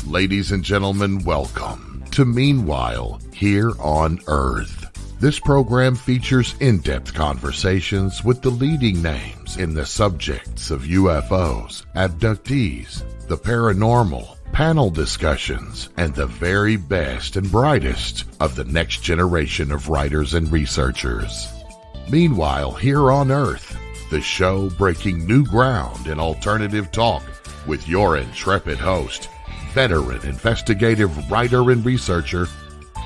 Ladies and gentlemen, welcome to Meanwhile Here on Earth. This program features in-depth conversations with the leading names in the subjects of UFOs, abductees, the paranormal, panel discussions, and the very best and brightest of the next generation of writers and researchers. Meanwhile Here on Earth, the show breaking new ground in alternative talk with your intrepid host, veteran investigative writer and researcher,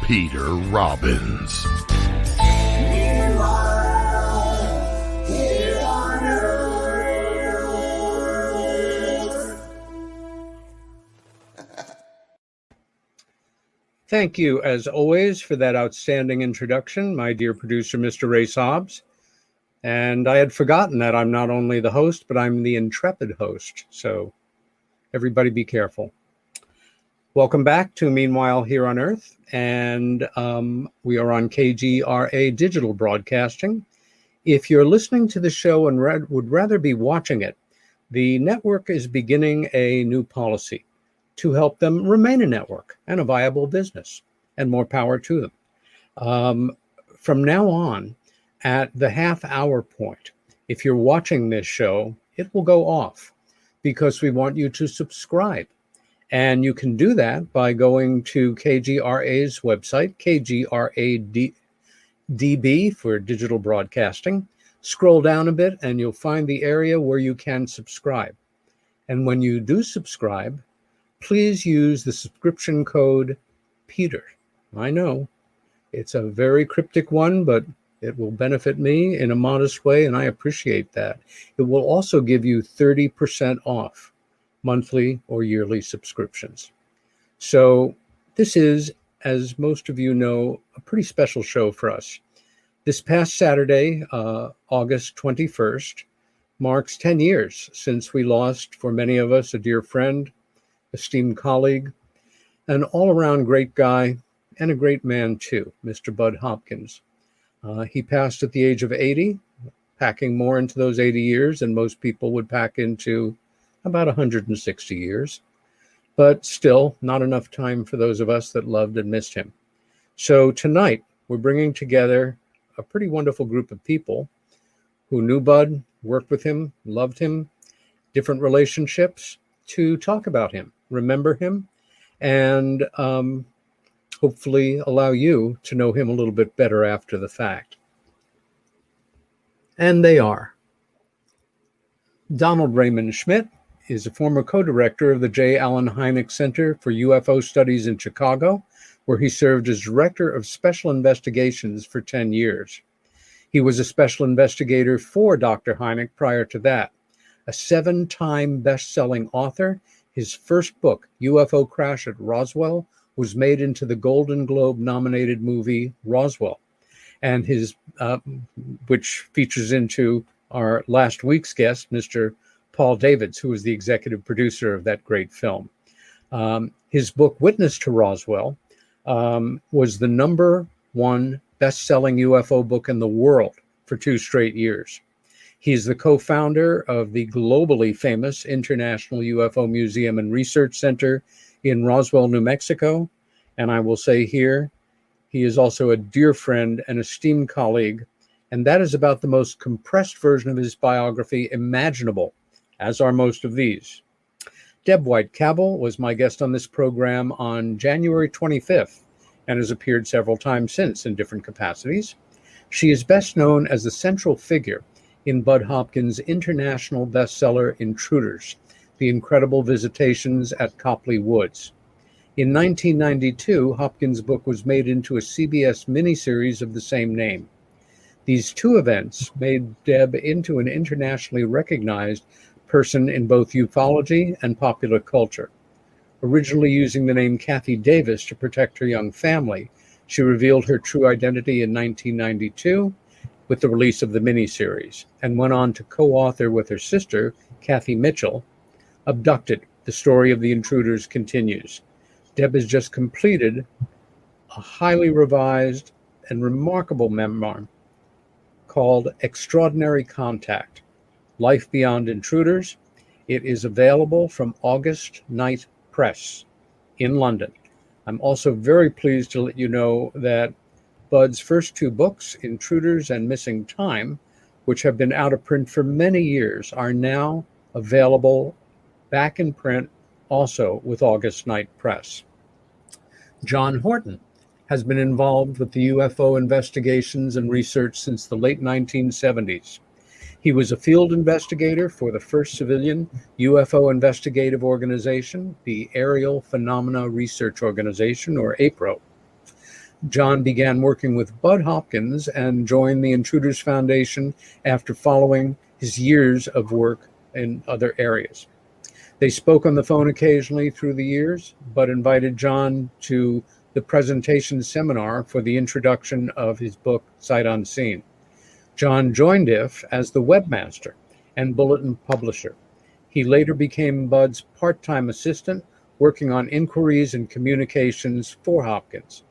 Peter Robbins. Thank you, as always, for that outstanding introduction, my dear producer, Mr. Ray Sobbs. And I had forgotten that I'm not only the host, but I'm the intrepid host. So everybody be careful. Welcome back to Meanwhile Here on Earth. And we are on KGRA Digital Broadcasting. If you're listening to the show and would rather be watching it, the network is beginning a new policy to help them remain a network and a viable business, and more power to them. From now on, at the half-hour point, if you're watching this show, it will go off because we want you to subscribe. And you can do that by going to KGRA's website, KGRADB for digital broadcasting. Scroll down a bit and you'll find the area where you can subscribe. And when you do subscribe, please use the subscription code Peter. I know it's a very cryptic one, but it will benefit me in a modest way, and I appreciate that. It will also give you 30% off monthly or yearly subscriptions. So this is, as most of you know, a pretty special show for us. This past Saturday, August 21st, marks 10 years since we lost, for many of us, a dear friend, esteemed colleague, an all-around great guy, and a great man too, Mr. Bud Hopkins. He passed at the age of 80, packing more into those 80 years than most people would pack into about 160 years. But still, not enough time for those of us that loved and missed him. So tonight, we're bringing together a pretty wonderful group of people who knew Bud, worked with him, loved him, different relationships, to talk about him, remember him, and hopefully allow you to know him a little bit better after the fact. And they are. Donald Raymond Schmidt is a former co-director of the J. Allen Hynek Center for UFO Studies in Chicago, where he served as director of special investigations for 10 years. He was a special investigator for Dr. Hynek prior to that. A 7-time best-selling author, his first book, UFO Crash at Roswell, was made into the Golden Globe-nominated movie Roswell, and his, which features into our last week's guest, Mr. Paul Davids, who was the executive producer of that great film. His book, Witness to Roswell, was the #1 best-selling UFO book in the world for 2 straight years. He's the co-founder of the globally famous International UFO Museum and Research Center in Roswell, New Mexico. And I will say here, he is also a dear friend and esteemed colleague. And that is about the most compressed version of his biography imaginable, as are most of these. Deb White-Cabell was my guest on this program on January 25th and has appeared several times since in different capacities. She is best known as the central figure in Bud Hopkins' international bestseller, Intruders, The Incredible Visitations at Copley Woods. In 1992, Hopkins' book was made into a CBS miniseries of the same name. These 2 events made Deb into an internationally recognized person in both ufology and popular culture. Originally using the name Kathy Davis to protect her young family, she revealed her true identity in 1992 with the release of the miniseries, and went on to co-author with her sister, Kathy Mitchell, Abducted, The Story of the Intruders Continues. Deb has just completed a highly revised and remarkable memoir called Extraordinary Contact, Life Beyond Intruders. It is available from August Night Press in London. I'm also very pleased to let you know that Bud's first two books, Intruders and Missing Time, which have been out of print for many years, are now available back in print, also with August Night Press. John Horton has been involved with the UFO investigations and research since the late 1970s. He was a field investigator for the first civilian UFO investigative organization, the Aerial Phenomena Research Organization, or APRO. John began working with Bud Hopkins and joined the Intruders Foundation after following his years of work in other areas. They spoke on the phone occasionally through the years, but invited John to the presentation seminar for the introduction of his book, Sight Unseen. John joined IF as the webmaster and bulletin publisher. He later became Bud's part-time assistant, working on inquiries and communications for Hopkins.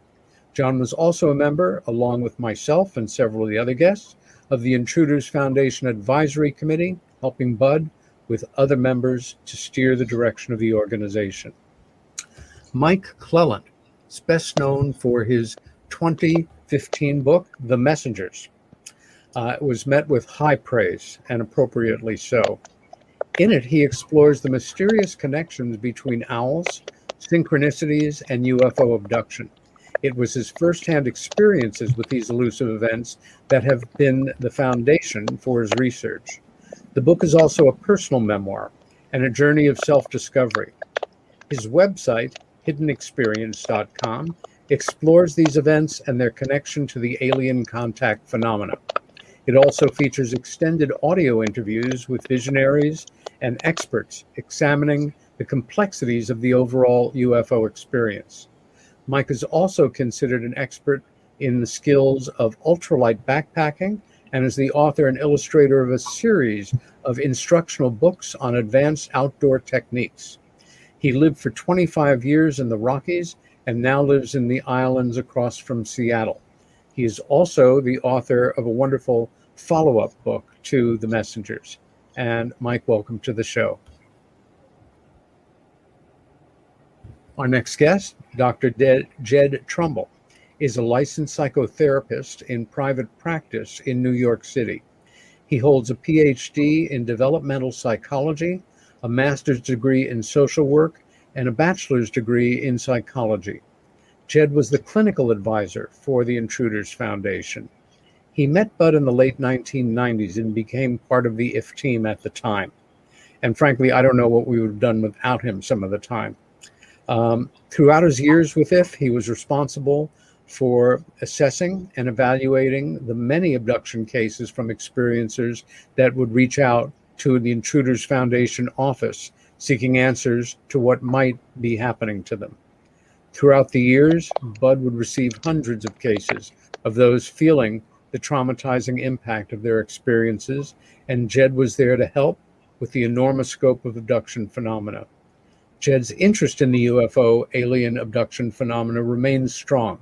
John was also a member, along with myself and several of the other guests, of the Intruders Foundation Advisory Committee, helping Bud with other members to steer the direction of the organization. Mike Cleland is best known for his 2015 book, The Messengers. It was met with high praise, and appropriately so. In it, he explores the mysterious connections between owls, synchronicities, and UFO abduction. It was his firsthand experiences with these elusive events that have been the foundation for his research. The book is also a personal memoir and a journey of self-discovery. His website, hiddenexperience.com, explores these events and their connection to the alien contact phenomena. It also features extended audio interviews with visionaries and experts examining the complexities of the overall UFO experience. Mike is also considered an expert in the skills of ultralight backpacking and is the author and illustrator of a series of instructional books on advanced outdoor techniques. He lived for 25 years in the Rockies and now lives in the islands across from Seattle. He is also the author of a wonderful follow-up book to The Messengers. And Mike, welcome to the show. Our next guest, Dr. Jed Trumbull, is a licensed psychotherapist in private practice in New York City. He holds a PhD in developmental psychology, a master's degree in social work, and a bachelor's degree in psychology. Jed was the clinical advisor for the Intruders Foundation. He met Bud in the late 1990s and became part of the IF team at the time. And frankly, I don't know what we would have done without him some of the time. Throughout his years with IF, he was responsible for assessing and evaluating the many abduction cases from experiencers that would reach out to the Intruders Foundation office, seeking answers to what might be happening to them. Throughout the years, Bud would receive hundreds of cases of those feeling the traumatizing impact of their experiences, and Jed was there to help with the enormous scope of abduction phenomena. Jed's interest in the UFO alien abduction phenomena remains strong,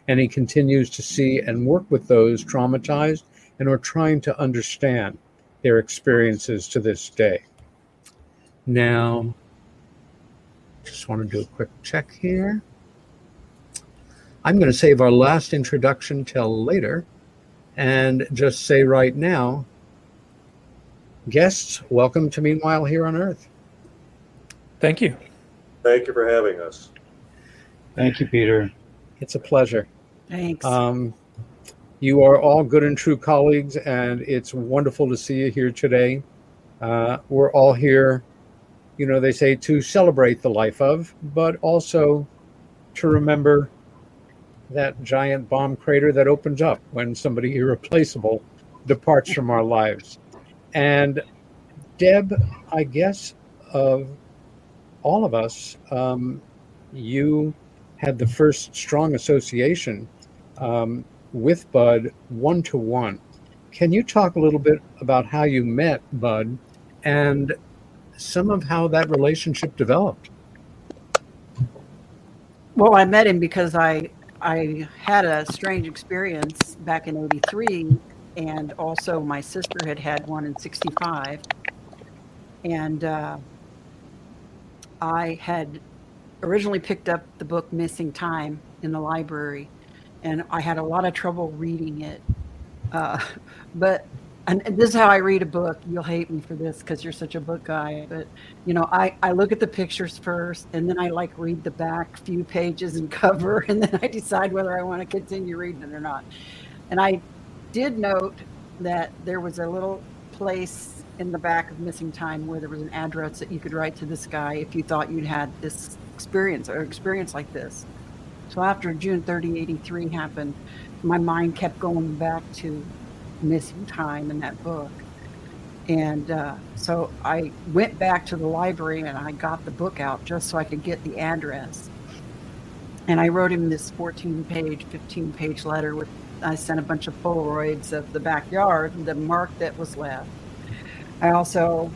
and he continues to see and work with those traumatized and are trying to understand their experiences to this day. Now, just want to do a quick check here. I'm going to save our last introduction till later and just say right now, guests, welcome to Meanwhile Here on Earth. Thank you. Thank you for having us. Thank you, Peter. It's a pleasure. Thanks. You are all good and true colleagues, and it's wonderful to see you here today. We're all here, you know, they say to celebrate the life of, but also to remember that giant bomb crater that opens up when somebody irreplaceable departs from our lives. And Deb, I guess of all of us, you had the first strong association with Bud one-to-one. Can you talk a little bit about how you met Bud and some of how that relationship developed? Well, I met him because I had a strange experience back in '83, and also my sister had one in '65, and I had originally picked up the book Missing Time in the library, and I had a lot of trouble reading it. But and this is how I read a book. You'll hate me for this because you're such a book guy. But I look at the pictures first, and then I like read the back few pages and cover, and then I decide whether I want to continue reading it or not. And I did note that there was a little place in the back of Missing Time where there was an address that you could write to this guy if you thought you'd had this experience or experience like this. So after June 30, 83 happened, my mind kept going back to Missing Time in that book. And so I went back to the library and I got the book out just so I could get the address. And I wrote him this 14-page, 15-page letter with, I sent a bunch of Polaroids of the backyard, the mark that was left. I also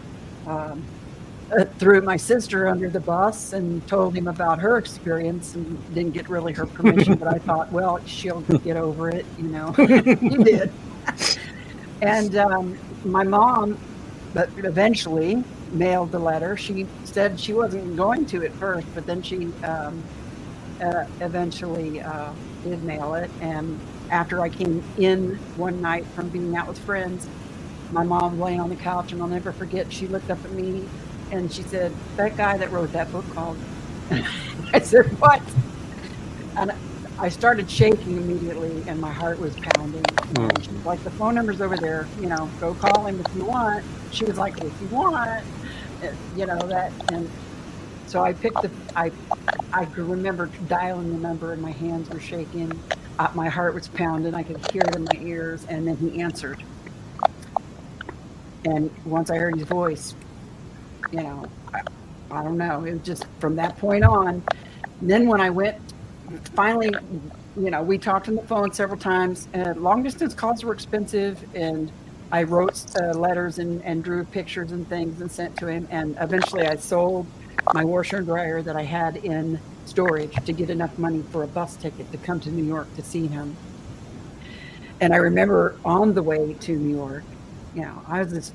threw my sister under the bus and told him about her experience and didn't get really her permission, but I thought, well, she'll get over it, He did. And my mom, but eventually mailed the letter. She said she wasn't going to at first, but then she eventually did mail it. And after I came in one night from being out with friends, my mom laying on the couch, and I'll never forget, she looked up at me and she said, "That guy that wrote that book called." I said, "What?" And I started shaking immediately, and my heart was pounding. And she was like, "The phone number's over there. Go call him if you want." She was like, "If you want," that. And so I picked I could remember dialing the number, and my hands were shaking. My heart was pounding. I could hear it in my ears, and then he answered. And once I heard his voice, I don't know. It was just from that point on. And then when I went, finally, we talked on the phone several times. Long distance calls were expensive, and I wrote letters and drew pictures and things and sent to him. And eventually I sold my washer and dryer that I had in storage to get enough money for a bus ticket to come to New York to see him. And I remember on the way to New York, I was this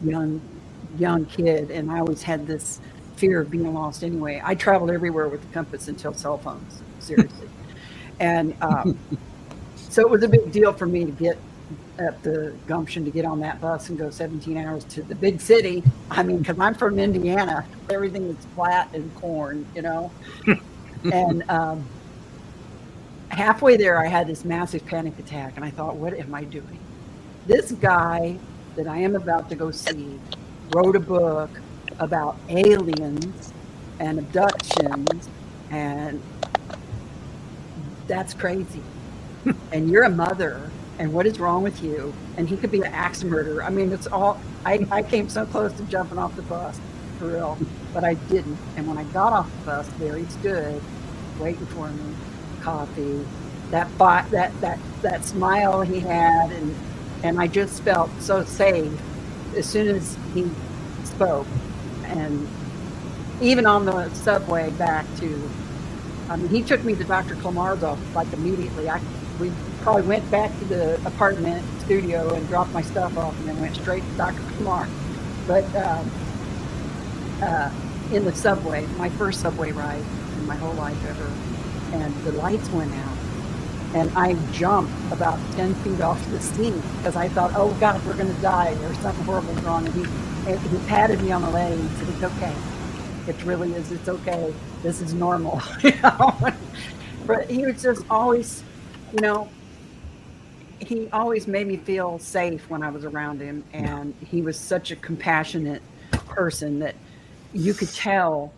young kid, and I always had this fear of being lost anyway. I traveled everywhere with the compass until cell phones, seriously. And so it was a big deal for me to get up the gumption to get on that bus and go 17 hours to the big city. I mean, because I'm from Indiana, everything is flat and corn, And halfway there, I had this massive panic attack, and I thought, what am I doing? This guy that I am about to go see wrote a book about aliens and abductions, and that's crazy. And you're a mother, and what is wrong with you? And he could be an axe murderer. I mean, it's all, I came so close to jumping off the bus, for real, but I didn't. And when I got off the bus, there he stood, waiting for me, coffee, that smile he had, and I just felt so safe as soon as he spoke. And even on the subway back to, he took me to Dr. Clamar's office like immediately. We probably went back to the apartment studio and dropped my stuff off, and then went straight to Dr. Clamar. But in the subway, my first subway ride in my whole life ever, and the lights went out. And I jumped about 10 feet off the seat because I thought, oh God, we're going to die. There's something horrible wrong. And he patted me on the leg and said, it's okay. It really is. It's okay. This is normal. But he was just always, he always made me feel safe when I was around him. And he was such a compassionate person that you could tell,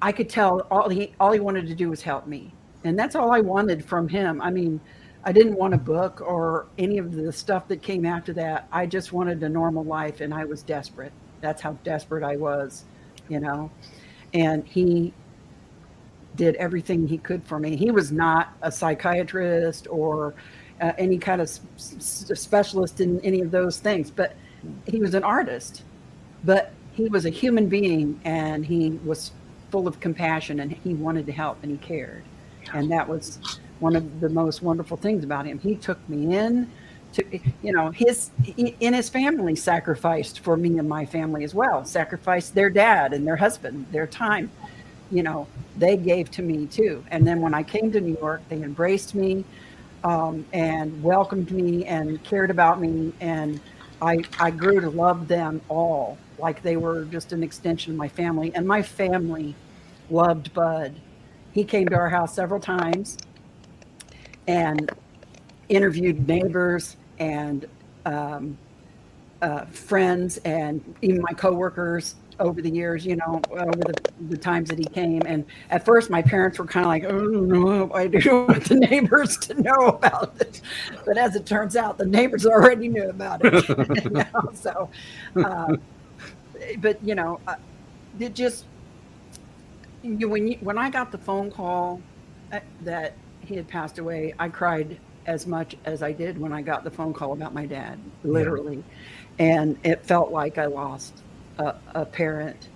I could tell all he wanted to do was help me. And that's all I wanted from him. I mean, I didn't want a book or any of the stuff that came after that. I just wanted a normal life, and I was desperate. That's how desperate I was, And he did everything he could for me. He was not a psychiatrist or any kind of specialist in any of those things, but he was an artist. But he was a human being, and he was full of compassion, and he wanted to help, and he cared. And that was one of the most wonderful things about him. He took me in to, his family sacrificed for me and my family as well, sacrificed their dad and their husband, their time they gave to me too. And then when I came to New York, they embraced me and welcomed me and cared about me. And I grew to love them all like they were just an extension of my family. And my family loved Bud. He came to our house several times and interviewed neighbors and friends and even my coworkers over the years, over the times that he came. And at first my parents were kind of like, oh, no, I don't want the neighbors to know about it. But as it turns out, the neighbors already knew about it. So, but it just, when I got the phone call that he had passed away, I cried as much as I did when I got the phone call about my dad, literally. Yeah. And it felt like I lost a parent.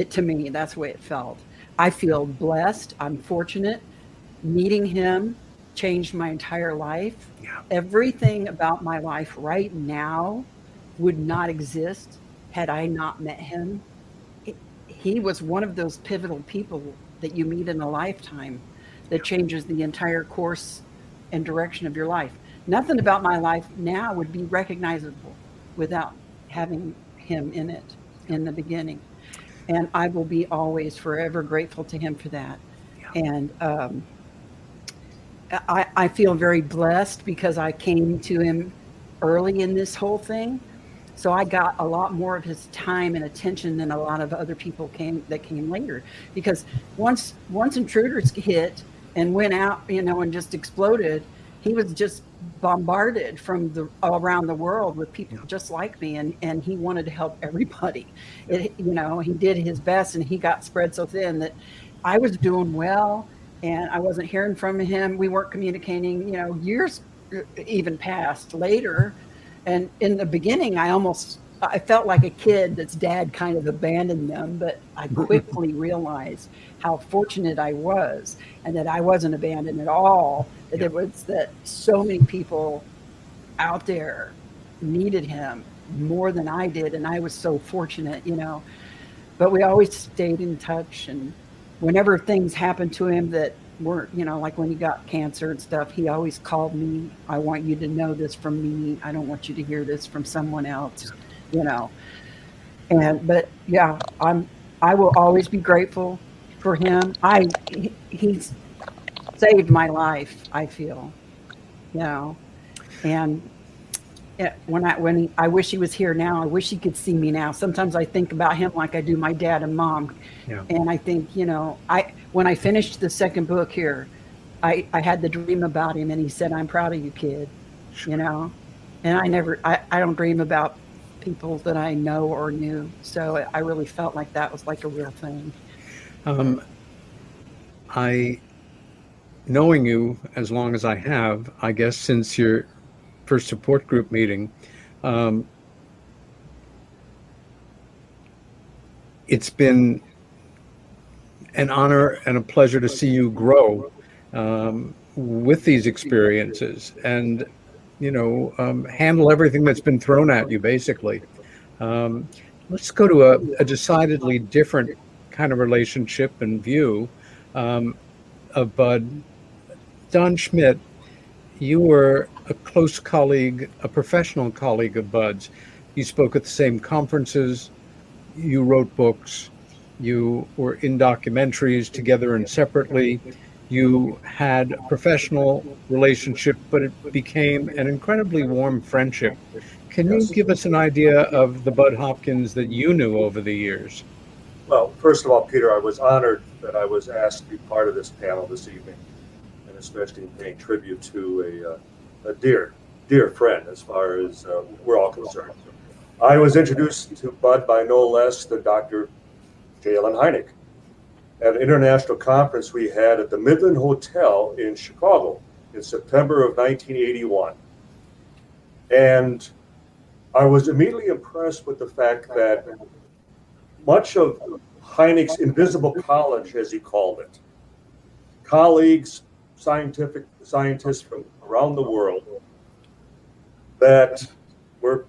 To me, that's the way it felt. I feel blessed. I'm fortunate. Meeting him changed my entire life. Yeah. Everything about my life right now would not exist had I not met him. He was one of those pivotal people that you meet in a lifetime that changes the entire course and direction of your life. Nothing about my life now would be recognizable without having him in it in the beginning. And I will be always forever grateful to him for that. Yeah. And I feel very blessed because I came to him early in this whole thing. So I got a lot more of his time and attention than a lot of other people that came later. Because once Intruders hit and went out, and just exploded, he was just bombarded from all around the world with people just like me, and he wanted to help everybody. He did his best, and he got spread so thin that I was doing well, and I wasn't hearing from him. We weren't communicating. Years even passed later. And in the beginning, I felt like a kid that's dad kind of abandoned them, but I quickly realized how fortunate I was and that I wasn't abandoned at all. That it was that so many people out there needed him more than I did. And I was so fortunate, but we always stayed in touch. And whenever things happened to him that weren't, like when he got cancer and stuff, he always called me. I want you to know this from me. I don't want you to hear this from someone else, but yeah, I will always be grateful for him. He's saved my life, I feel, and I wish he was here now. I wish he could see me now. Sometimes I think about him like I do my dad and mom. Yeah. And I think, when I finished the second book here, I had the dream about him, and he said, "I'm proud of you, kid." And I don't dream about people that I know or knew. So I really felt like that was like a real thing. Knowing you as long as I have, I guess since your first support group meeting, it's been an honor and a pleasure to see you grow with these experiences and, handle everything that's been thrown at you, basically. Let's go to a decidedly different kind of relationship and view of Bud. Don Schmidt, you were a close colleague, a professional colleague of Bud's. You spoke at the same conferences, you wrote books, you were in documentaries together and separately. You had a professional relationship, but it became an incredibly warm friendship. Can you give us an idea of the Bud Hopkins that you knew over the years? Well, first of all, Peter, I was honored that I was asked to be part of this panel this evening, and especially in paying tribute to a dear friend as far as we're all concerned. I was introduced to Bud by no less than Dr. J. Allen Hynek at an international conference we had at the Midland Hotel in Chicago in September of 1981. And I was immediately impressed with the fact that much of Hynek's invisible college, as he called it, colleagues, scientists from around the world that were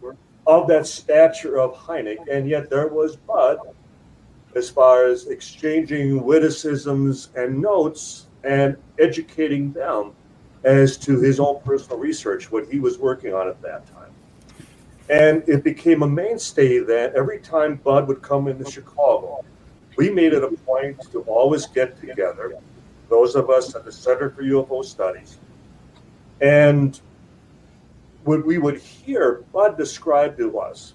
of that stature of Hynek, and yet there was Bud as far as exchanging witticisms and notes and educating them as to his own personal research, what he was working on at that time. And it became a mainstay that every time Bud would come into Chicago, we made it a point to always get together, those of us at the Center for UFO Studies. And when we would hear Bud describe to us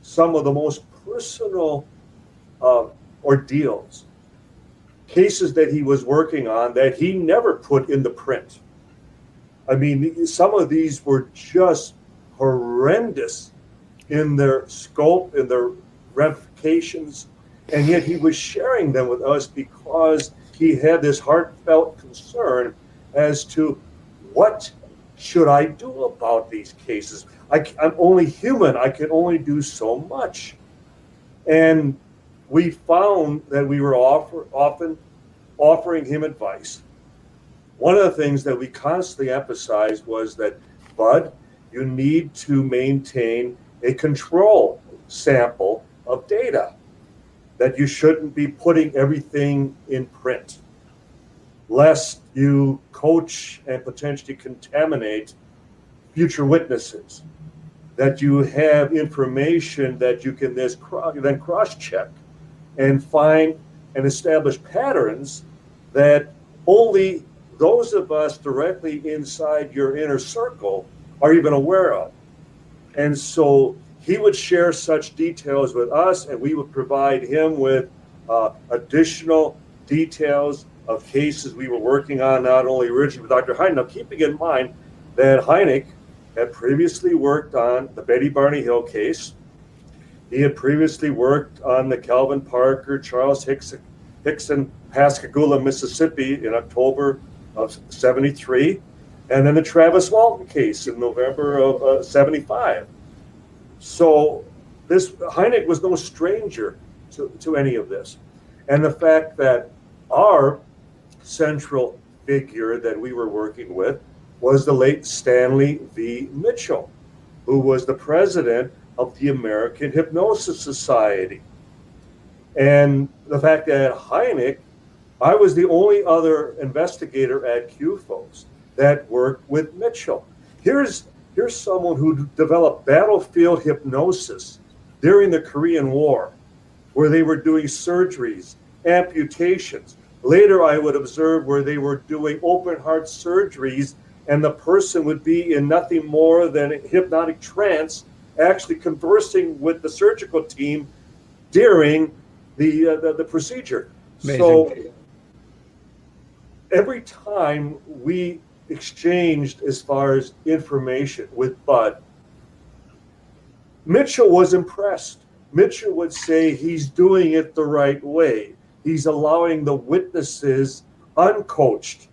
some of the most personal ordeals, cases that he was working on that he never put into print. I mean, some of these were just horrendous in their scope, in their ramifications, and yet he was sharing them with us because he had this heartfelt concern as to what should I do about these cases. I'm only human. I can only do so much. And we found that we were often offering him advice. One of the things that we constantly emphasized was that, Bud, you need to maintain a control sample of data, that you shouldn't be putting everything in print, lest you coach and potentially contaminate future witnesses, that you have information that you can then cross-check and find and establish patterns that only those of us directly inside your inner circle are even aware of. And so he would share such details with us, and we would provide him with additional details of cases we were working on, not only originally with Dr. Hynek. Now, keeping in mind that Hynek had previously worked on the Betty Barney Hill case. He had previously worked on the Calvin Parker, Charles Hickson, Pascagoula, Mississippi in October of 73, and then the Travis Walton case in November of 75. So this Hynek was no stranger to any of this. And the fact that our central figure that we were working with was the late Stanley V. Mitchell, who was the president of the American Hypnosis Society. And the fact that Hynek, I was the only other investigator at QFOS that worked with Mitchell. Here's someone who developed battlefield hypnosis during the Korean War, where they were doing surgeries, amputations. Later, I would observe where they were doing open heart surgeries, and the person would be in nothing more than a hypnotic trance, actually conversing with the surgical team during the procedure. Amazing. So every time we exchanged as far as information with Bud, Mitchell was impressed. Mitchell would say he's doing it the right way. He's allowing the witnesses uncoached,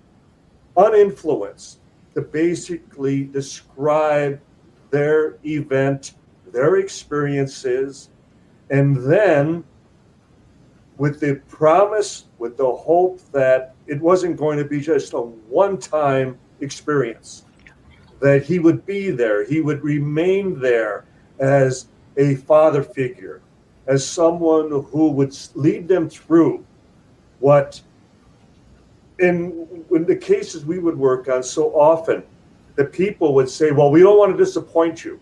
uninfluenced, to basically describe their event, their experiences, and then with the promise, with the hope that it wasn't going to be just a one-time experience, that he would be there, he would remain there as a father figure, as someone who would lead them through what, in the cases we would work on, so often the people would say, well, we don't want to disappoint you.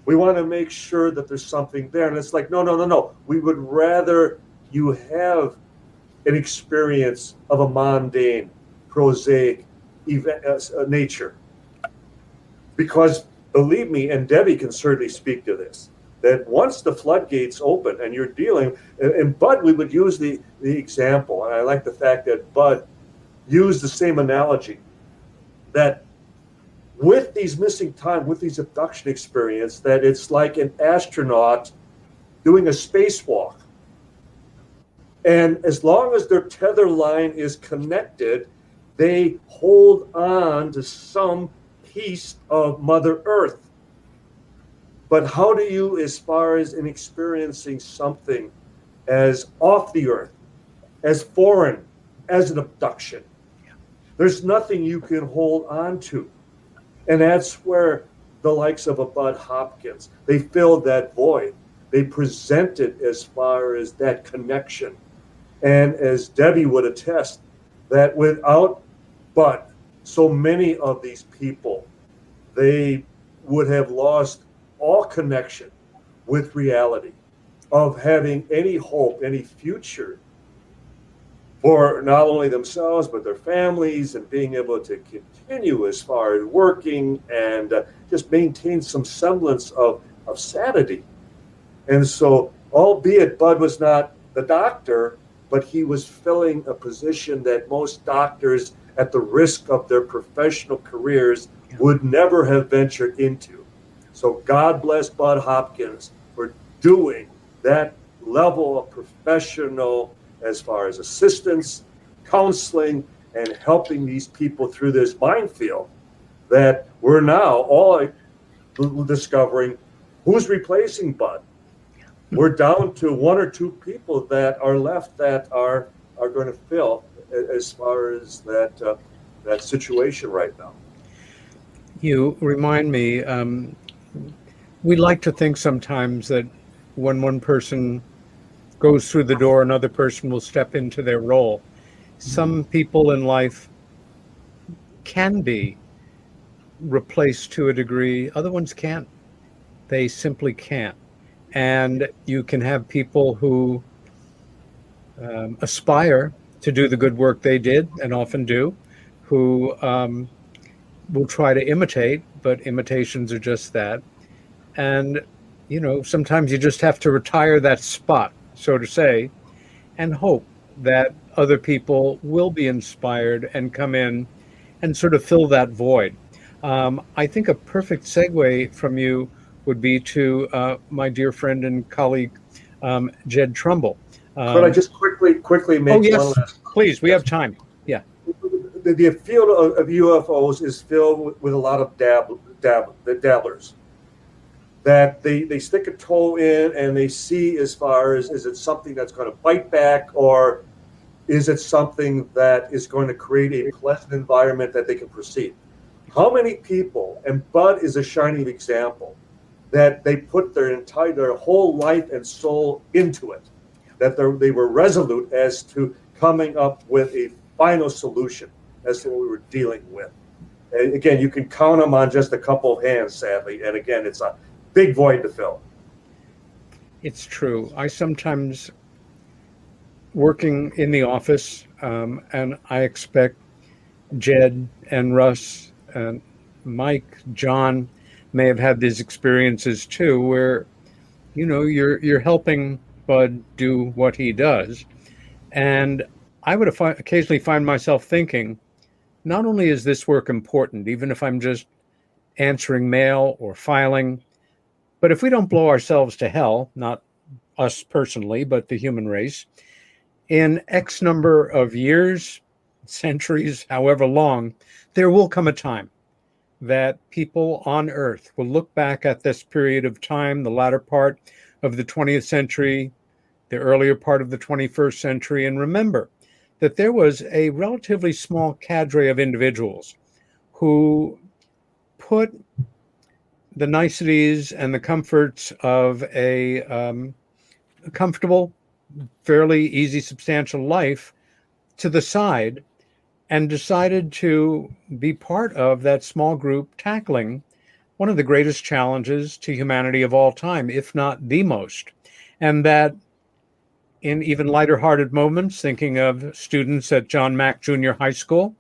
We want to make sure that there's something there. And it's like, no. We would rather you have an experience of a mundane, prosaic nature. Because believe me, and Debbie can certainly speak to this, that once the floodgates open and you're dealing, and Bud, we would use the example, and I like the fact that Bud used the same analogy, that with these missing time, with these abduction experience, that it's like an astronaut doing a spacewalk. And as long as their tether line is connected, they hold on to some piece of Mother Earth. But how do you, as far as in experiencing something as off the earth, as foreign, as an abduction, there's nothing you can hold on to. And that's where the likes of a Bud Hopkins, they filled that void. they present it as far as that connection. And as Debbie would attest, that without Bud, so many of these people, they would have lost all connection with reality of having any hope, any future for not only themselves, but their families, and being able to continue as far as working and just maintain some semblance of sanity. And so, albeit Bud was not the doctor, but he was filling a position that most doctors, at the risk of their professional careers, would never have ventured into. So God bless Bud Hopkins for doing that level of professional, as far as assistance, counseling, and helping these people through this minefield that we're now all discovering who's replacing Bud. We're down to one or two people that are left that are going to fill as far as that situation right now. You remind me, we like to think sometimes that when one person goes through the door, another person will step into their role. Some people in life can be replaced to a degree, other ones can't. They simply can't. And you can have people who aspire to do the good work they did, and often do, who will try to imitate, but imitations are just that. And, you know, sometimes you just have to retire that spot, so to say, and hope that other people will be inspired and come in and sort of fill that void. I think a perfect segue from you would be to my dear friend and colleague, Jed Trumbull. Could I just quickly make one last? Please, we have time. Yeah. The field of UFOs is filled with a lot of dabblers. That they stick a toe in and they see as far as, is it something that's going to bite back, or is it something that is going to create a pleasant environment that they can proceed? How many people, and Bud is a shining example, that they put their whole life and soul into it, that they were resolute as to coming up with a final solution as to what we were dealing with. And again, you can count them on just a couple of hands, sadly. And again, it's a big void to fill. It's true. I sometimes, working in the office, and I expect Jed and Russ and Mike, John may have had these experiences too, where, you know, you're helping Bud do what he does. And I would occasionally find myself thinking, not only is this work important, even if I'm just answering mail or filing, but if we don't blow ourselves to hell, not us personally, but the human race, in X number of years, centuries, however long, there will come a time that people on Earth will look back at this period of time, the latter part of the 20th century, the earlier part of the 21st century, and remember that there was a relatively small cadre of individuals who put the niceties and the comforts of a comfortable, fairly easy, substantial life to the side and decided to be part of that small group tackling one of the greatest challenges to humanity of all time, if not the most. And that in even lighter-hearted moments, thinking of students at John Mack Junior High School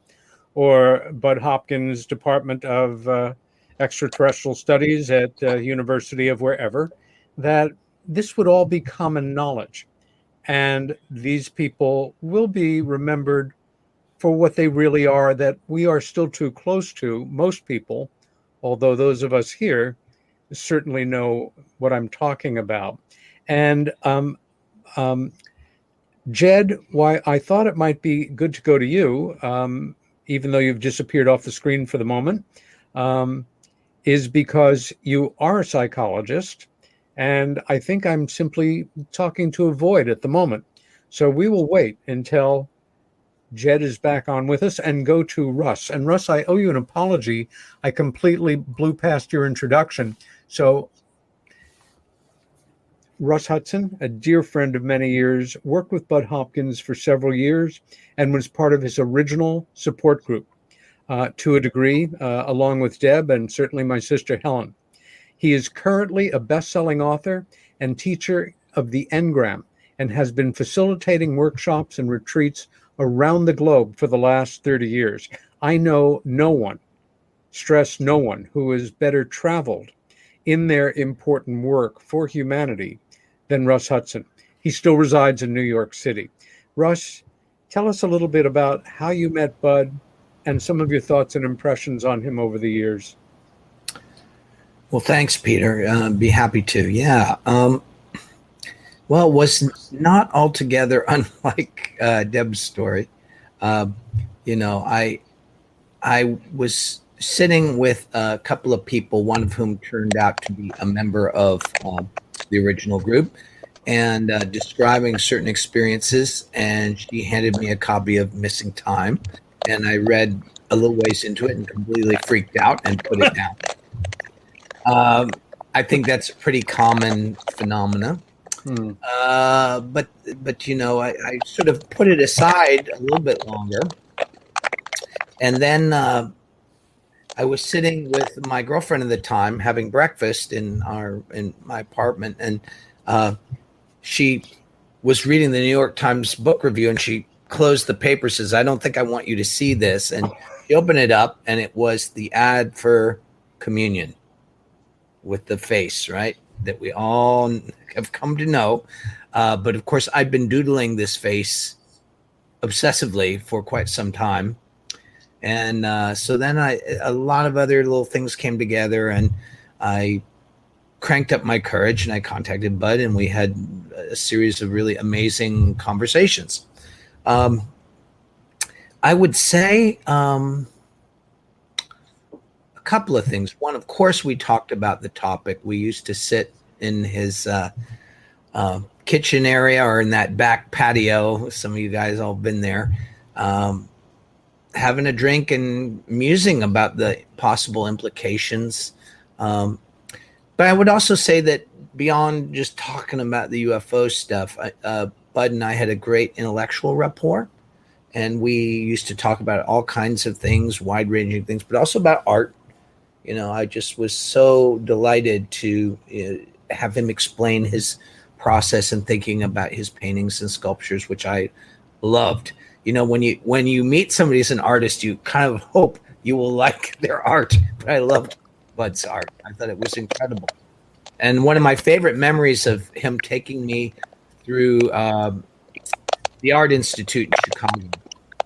or Bud Hopkins Department of Extraterrestrial Studies at University of wherever, that this would all be common knowledge. And these people will be remembered for what they really are, that we are still too close to, most people, although those of us here certainly know what I'm talking about. And Jed, why I thought it might be good to go to you, even though you've disappeared off the screen for the moment, is because you are a psychologist, and I think I'm simply talking to a void at the moment. So we will wait until Jed is back on with us and go to Russ. And Russ, I owe you an apology. I completely blew past your introduction. So Russ Hudson, a dear friend of many years, worked with Bud Hopkins for several years and was part of his original support group to a degree, along with Deb and certainly my sister Helen. He is currently a best-selling author and teacher of the Engram and has been facilitating workshops and retreats around the globe for the last 30 years. I know no one, stress no one, who is better traveled in their important work for humanity than Russ Hudson. He still resides in New York City. Russ, tell us a little bit about how you met Bud and some of your thoughts and impressions on him over the years. Well, thanks, Peter. Be happy to. Yeah. Well, it was not altogether unlike Deb's story. I was sitting with a couple of people, one of whom turned out to be a member of the original group, and describing certain experiences. And she handed me a copy of Missing Time, and I read a little ways into it and completely freaked out and put it down. I think that's a pretty common phenomena. But I sort of put it aside a little bit longer. And then I was sitting with my girlfriend at the time having breakfast in my apartment, and she was reading the New York Times book review, and she closed the paper, says, "I don't think I want you to see this." And she opened it up, and it was the ad for communion with the face, right? That we all have come to know. But of course, I've been doodling this face obsessively for quite some time. And so then a lot of other little things came together, and I cranked up my courage, and I contacted Bud, and we had a series of really amazing conversations. I would say a couple of things. One, of course, we talked about the topic. We used to sit in his kitchen area or in that back patio. Some of you guys all been there, having a drink and musing about the possible implications. But I would also say that beyond just talking about the UFO stuff, Bud and I had a great intellectual rapport, and we used to talk about all kinds of things, wide-ranging things, but also about art. I just was so delighted to have him explain his process and thinking about his paintings and sculptures, which I loved. When you meet somebody as an artist, you kind of hope you will like their art. But I loved Bud's art. I thought it was incredible. And one of my favorite memories of him taking me through the Art Institute in Chicago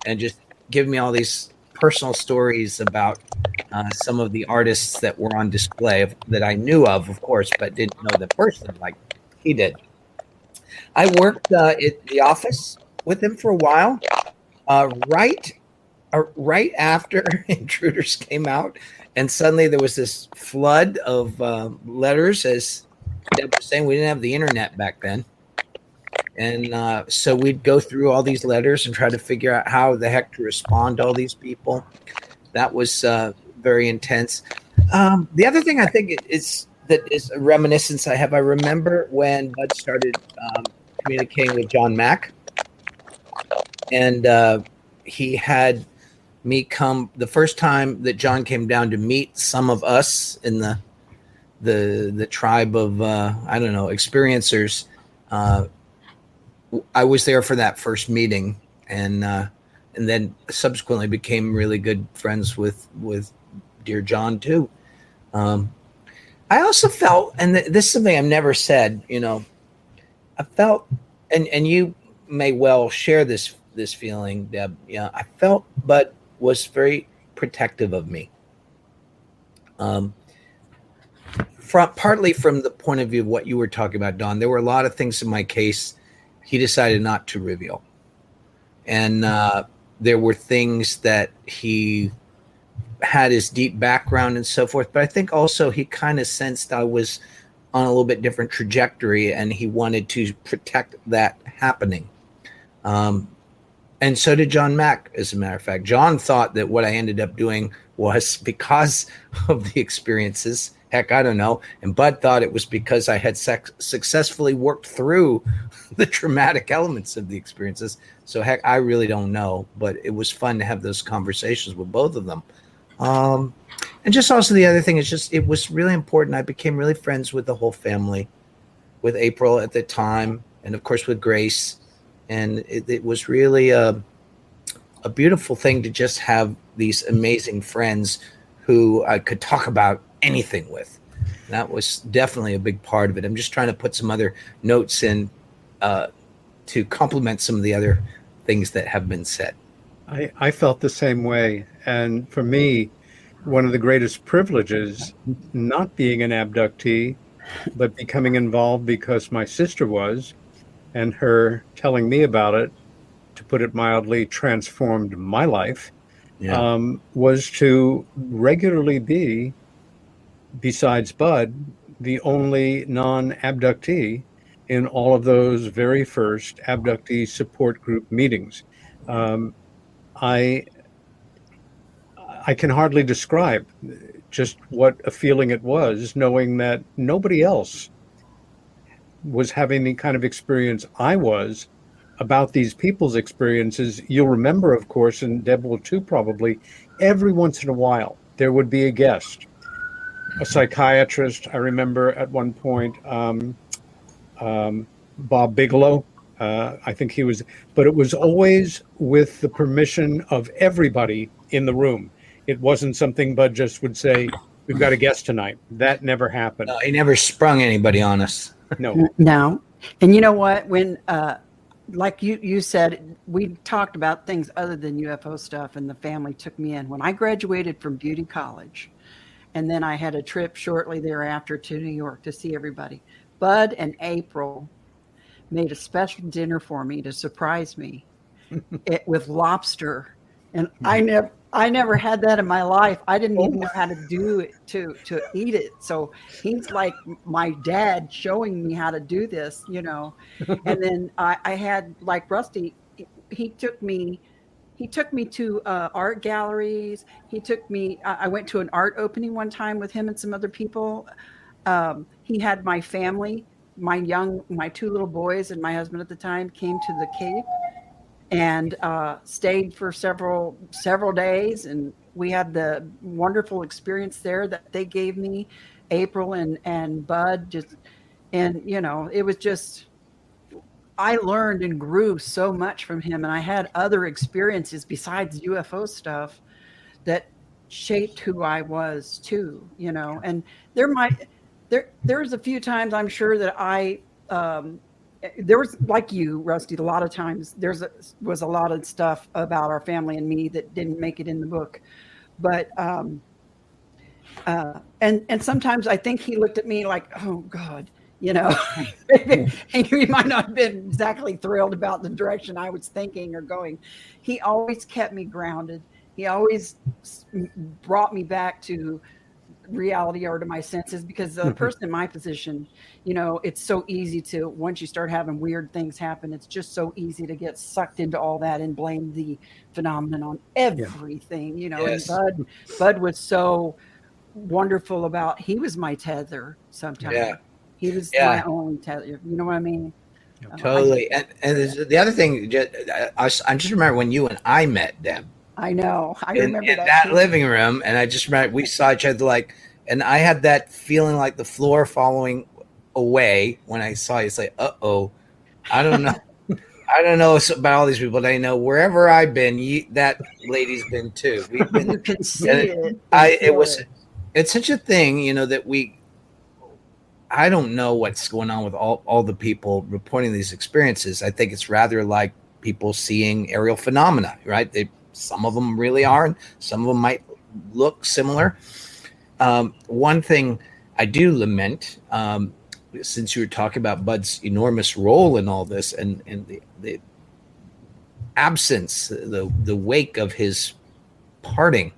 and just giving me all these personal stories about some of the artists that were on display that I knew of course, but didn't know them personally like he did. I worked at the office with him for a while, right after Intruders came out, and suddenly there was this flood of letters. As Deb was saying, we didn't have the internet back then. And so we'd go through all these letters and try to figure out how the heck to respond to all these people. That was very intense. The other thing I think is a reminiscence I have. I remember when Bud started communicating with John Mack, and he had me come the first time that John came down to meet some of us in the tribe of experiencers. I was there for that first meeting, and then subsequently became really good friends with dear John too. I also felt, and this is something I've never said, I felt, and you may well share this feeling, Deb. I felt Bud was very protective of me. Partly from the point of view of what you were talking about, Don. There were a lot of things in my case he decided not to reveal. And there were things that he had his deep background and so forth. But I think also he kind of sensed I was on a little bit different trajectory, and he wanted to protect that happening. And so did John Mack, as a matter of fact. John thought that what I ended up doing was, because of the experiences Heck, I don't know. And Bud thought it was because I had successfully worked through the traumatic elements of the experiences. So heck, I really don't know, but it was fun to have those conversations with both of them. And just also the other thing is just, it was really important. I became really friends with the whole family, with April at the time, and of course with Grace. And it was really a beautiful thing to just have these amazing friends who I could talk about anything with. And that was definitely a big part of it. I'm just trying to put some other notes in to complement some of the other things that have been said. I felt the same way. And for me, one of the greatest privileges, not being an abductee, but becoming involved because my sister was, and her telling me about it, to put it mildly, transformed my life, was to regularly be, besides Bud, the only non-abductee in all of those very first abductee support group meetings. I can hardly describe just what a feeling it was, knowing that nobody else was having the kind of experience I was about these people's experiences. You'll remember, of course, and Deb will too probably, every once in a while there would be a guest, a psychiatrist. I remember at one point Bob Bigelow. I think he was, but it was always with the permission of everybody in the room. It wasn't something Bud just would say, "We've got a guest tonight." That never happened. No, he never sprung anybody on us. No. No. And you know what? When, like you said, we talked about things other than UFO stuff, and the family took me in. When I graduated from beauty college, and then I had a trip shortly thereafter to New York to see everybody, Bud and April made a special dinner for me to surprise me with lobster. And I never had that in my life. I didn't even know how to do it to eat it. So he's like my dad showing me how to do this, you know. And then I had, like Rusty, he took me to art galleries. I went to an art opening one time with him and some other people. He had my family, my two little boys and my husband at the time came to the Cape and stayed for several days. And we had the wonderful experience there that they gave me, April and Bud. And, you know, it was just, I learned and grew so much from him. And I had other experiences besides UFO stuff that shaped who I was too, you know. And there's a few times I'm sure that there was, like you, Rusty, a lot of times was a lot of stuff about our family and me that didn't make it in the book. But and sometimes I think he looked at me like, oh God, you know, he might not have been exactly thrilled about the direction I was thinking or going. He always kept me grounded. He always brought me back to reality or to my senses, because the person in my position, you know, it's so easy to, once you start having weird things happen, it's just so easy to get sucked into all that and blame the phenomenon on everything, you know. Yes. And Bud was so wonderful about, he was my tether sometimes. Yeah. He was my only tether. You know what I mean? Totally. And the other thing, I just remember when you and I met, Deb. I know. I remember that living room, and I just remember we saw each other like, and I had that feeling like the floor falling away when I saw you. It's like, uh-oh, I don't know. I don't know about all these people. But I know wherever I've been, that lady's been too. We've been, you can see it. It's such a thing, you know, that I don't know what's going on with all the people reporting these experiences. I think it's rather like people seeing aerial phenomena, right? Some of them really are, and some of them might look similar. One thing I do lament, since you were talking about Bud's enormous role in all this, and the absence, the wake of his parting,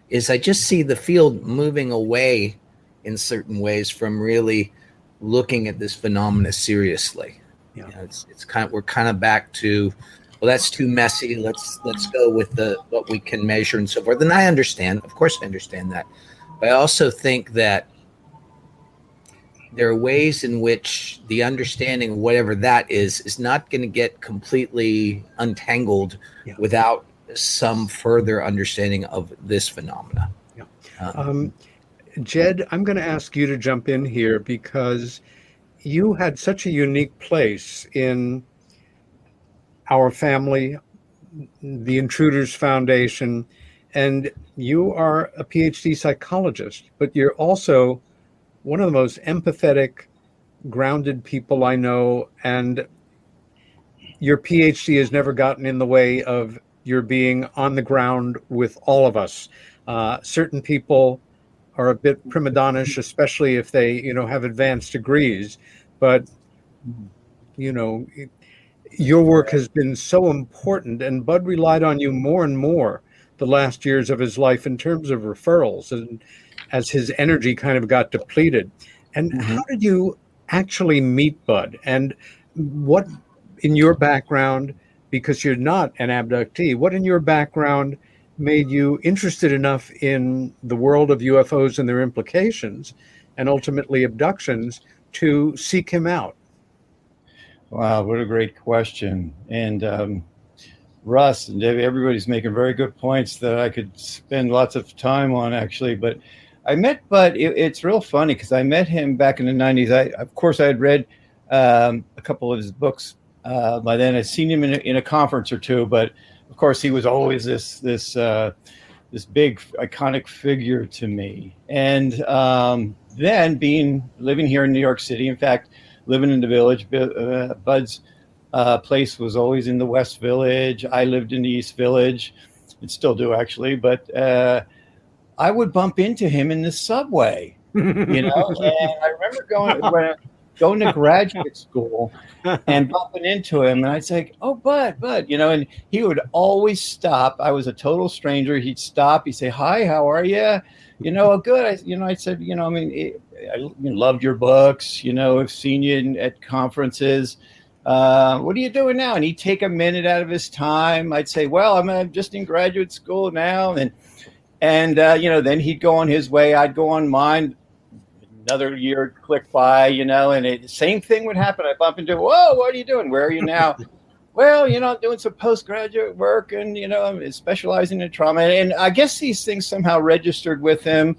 is I just see the field moving away in certain ways from really looking at this phenomena seriously. Yeah. You know, it's kind of, we're kind of back to, well, that's too messy. Let's go with what we can measure and so forth. And I understand, of course, I understand that. But I also think that there are ways in which the understanding of whatever that is not going to get completely untangled without some further understanding of this phenomena. Jed, I'm going to ask you to jump in here because you had such a unique place in our family, the Intruders Foundation, and you are a PhD psychologist, but you're also one of the most empathetic, grounded people I know, and your PhD has never gotten in the way of your being on the ground with all of us. Certain people are a bit prima donnish, especially if they, have advanced degrees, but your work has been so important, and Bud relied on you more and more the last years of his life in terms of referrals, and as his energy kind of got depleted. And how did you actually meet Bud? And what in your background, because you're not an abductee, what in your background made you interested enough in the world of UFOs and their implications, and ultimately abductions, to seek him out? Wow, what a great question. And Russ and Debbie, everybody's making very good points that I could spend lots of time on, actually. But I met Bud. It's real funny because I met him back in the 90s. Of course, I had read a couple of his books by then. I'd seen him in a conference or two, but of course, he was always this big iconic figure to me. And then living here in New York City, in fact, living in the Village, Bud's place was always in the West Village. I lived in the East Village, and still do actually. But I would bump into him in the subway, And I remember going to graduate school and bumping into him, and I'd say, "Oh, Bud," and he would always stop. I was a total stranger. He'd stop. He'd say, "Hi, how are you?" "Oh, good." I said, I loved your books. I've seen you at conferences. What are you doing now? And he'd take a minute out of his time. I'd say, "Well, I'm just in graduate school now," and then he'd go on his way. I'd go on mine. Another year clicked by, and the same thing would happen. I bump into, "Whoa, what are you doing? Where are you now?" "Well, I'm doing some postgraduate work, and I'm specializing in trauma." And I guess these things somehow registered with him.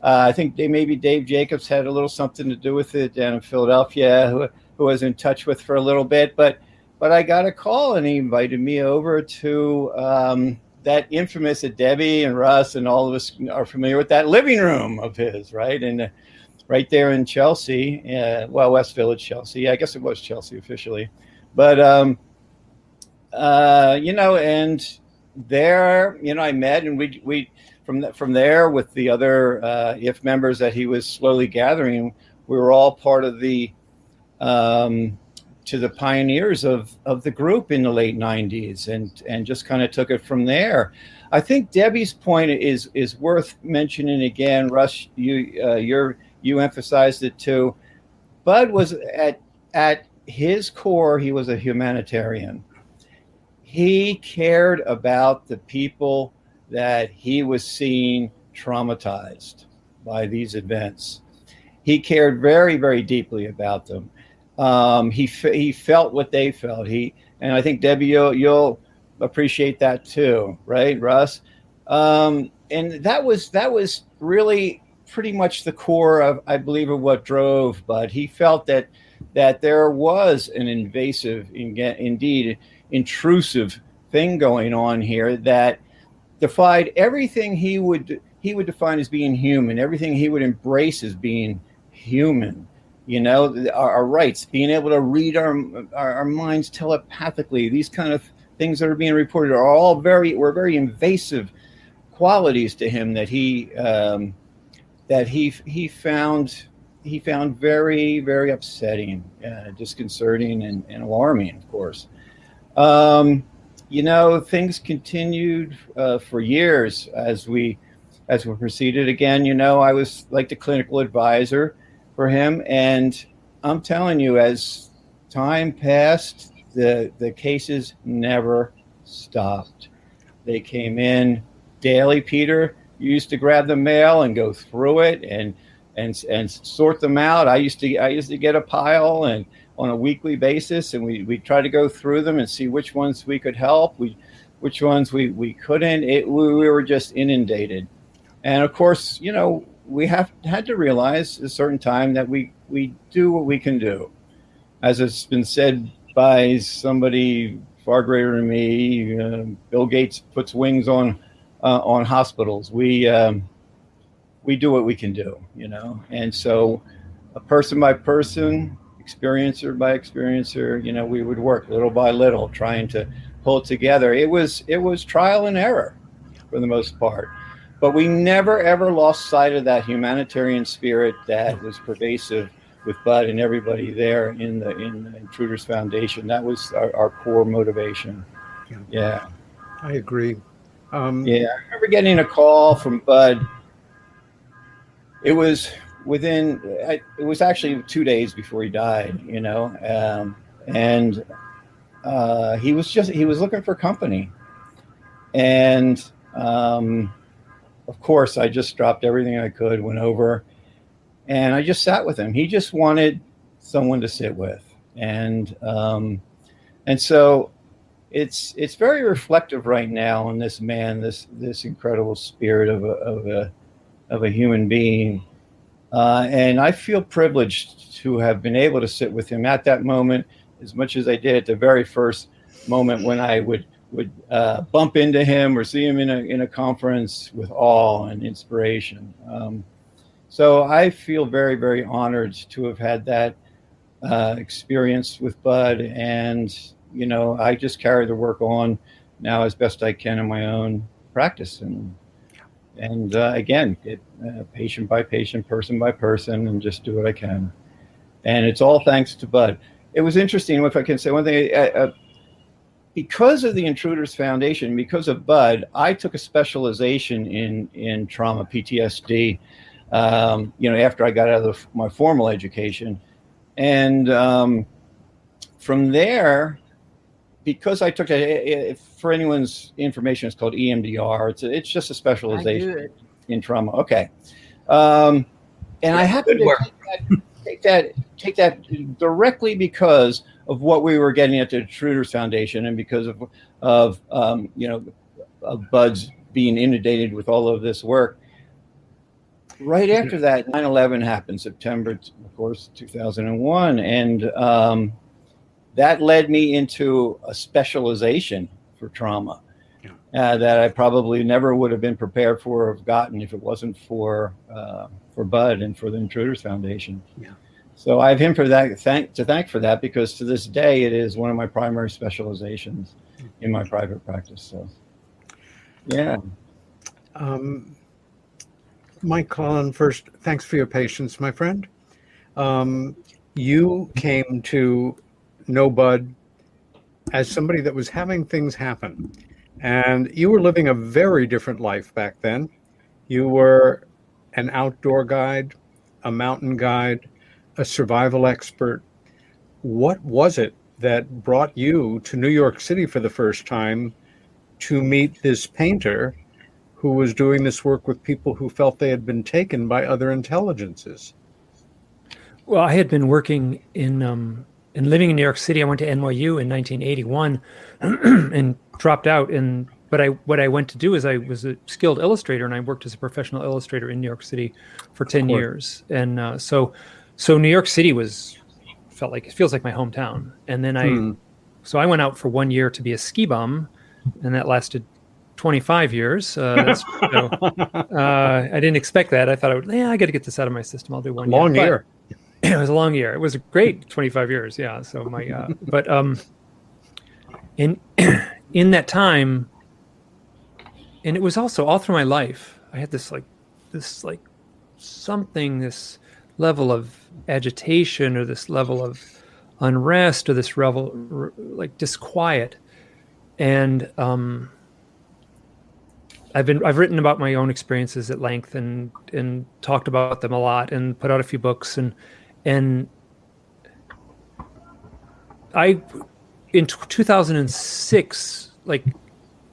I think maybe Dave Jacobs had a little something to do with it down in Philadelphia, who I was in touch with for a little bit. But I got a call, and he invited me over to that infamous, Debbie and Russ and all of us are familiar with, that living room of his, right? And right there in Chelsea, West Village, Chelsea. I guess it was Chelsea officially. But, and there, I met, and we from there with the other IF members that he was slowly gathering, we were all part of the to the pioneers of the group in the late 90s, and just kind of took it from there. I think Debbie's point is worth mentioning again. Russ, you emphasized it too. Bud was at his core, he was a humanitarian. He cared about the people that he was seeing traumatized by these events. He cared very, very deeply about them. He felt what they felt. And I think, Debbie, you'll appreciate that too, right, Russ? And that was really pretty much the core of, I believe, of what drove Bud. He felt that there was an invasive, indeed intrusive thing going on here that defied everything he would define as being human, everything he would embrace as being human. Our rights, being able to read our minds telepathically, these kind of things that are being reported are all were very invasive qualities to him that he found very, very upsetting, disconcerting, and alarming, of course. Things continued for years as we proceeded. Again, I was like the clinical advisor for him, and I'm telling you, as time passed, the cases never stopped. They came in daily, Peter. you used to grab the mail and go through it and sort them out. I used to get a pile and on a weekly basis, and we try to go through them and see which ones we could help, which ones we couldn't. We were just inundated. And of course, we had to realize at a certain time that we do what we can do. As it's been said by somebody far greater than me, Bill Gates puts wings on hospitals. We do what we can do, And so, person by person, experiencer by experiencer, we would work little by little, trying to pull it together. It was trial and error for the most part. But we never, ever lost sight of that humanitarian spirit that was pervasive with Bud and everybody there in the Intruders Foundation. That was our core motivation. Yeah. I agree. I remember getting a call from Bud. It was actually 2 days before he died, and he was looking for company. And of course, I just dropped everything I could, went over, and I just sat with him. He just wanted someone to sit with, and so it's very reflective right now on this man, this incredible spirit of a human being, and I feel privileged to have been able to sit with him at that moment as much as I did at the very first moment when I would bump into him or see him in a conference with awe and inspiration. So I feel very, very honored to have had that experience with Bud, and I just carry the work on now as best I can in my own practice, and again, patient by patient, person by person, and just do what I can. And it's all thanks to Bud. It was interesting, if I can say one thing. Because of the Intruders Foundation, because of Bud, I took a specialization in trauma, PTSD, after I got out of my formal education. And from there, because I took it, for anyone's information, it's called EMDR. It's just a specialization in trauma. Okay. And I happened to take that directly because of what we were getting at the Intruders Foundation, and because of Bud's being inundated with all of this work. Right after that, 9/11 happened, September, of course, 2001, and that led me into a specialization for trauma that I probably never would have been prepared for or have gotten if it wasn't for Bud and for the Intruders Foundation. Yeah. So I have him to thank for that, because to this day it is one of my primary specializations in my private practice. So, yeah. Mike Collin, first, thanks for your patience, my friend. You came to know Bud as somebody that was having things happen, and you were living a very different life back then. You were an outdoor guide, a mountain guide, a survival expert. What was it that brought you to New York City for the first time to meet this painter who was doing this work with people who felt they had been taken by other intelligences? Well, I had been working in living in New York City. I went to NYU in 1981 and dropped out. But what I went to do is I was a skilled illustrator, and I worked as a professional illustrator in New York City for 10 years. And so New York City feels like my hometown. And then I went out for 1 year to be a ski bum, and that lasted 25 years. I didn't expect that. I thought I got to get this out of my system. I'll do 1 year. Long year. It was a long year. It was a great 25 years. Yeah. So but in that time, and it was also all through my life, I had this level of agitation, or this level of unrest, or this level like disquiet. And I've written about my own experiences at length and talked about them a lot, and put out a few books, and I in 2006, like,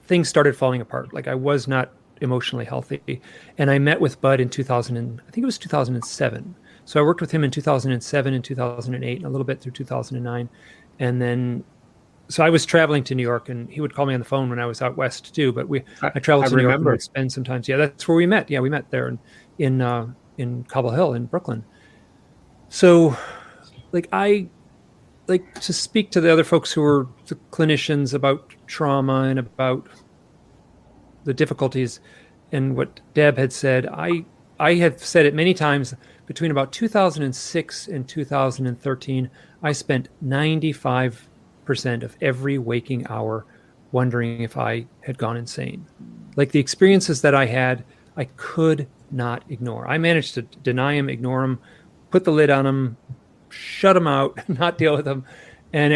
things started falling apart. Like, I was not emotionally healthy. And I met with Bud in 2000, I think it was 2007. So I worked with him in 2007 and 2008, and a little bit through 2009. And then, so I was traveling to New York, and he would call me on the phone when I was out west too. But I traveled to New York and would spend some time. Yeah, that's where we met. Yeah, we met there in Cobble Hill in Brooklyn. So, like, I like to speak to the other folks who are the clinicians about trauma and about the difficulties, and what Deb had said. I have said it many times. Between about 2006 and 2013, I spent 95% of every waking hour wondering if I had gone insane. Like, the experiences that I had, I could not ignore. I managed to deny them, ignore them, put the lid on them, shut them out, not deal with them. And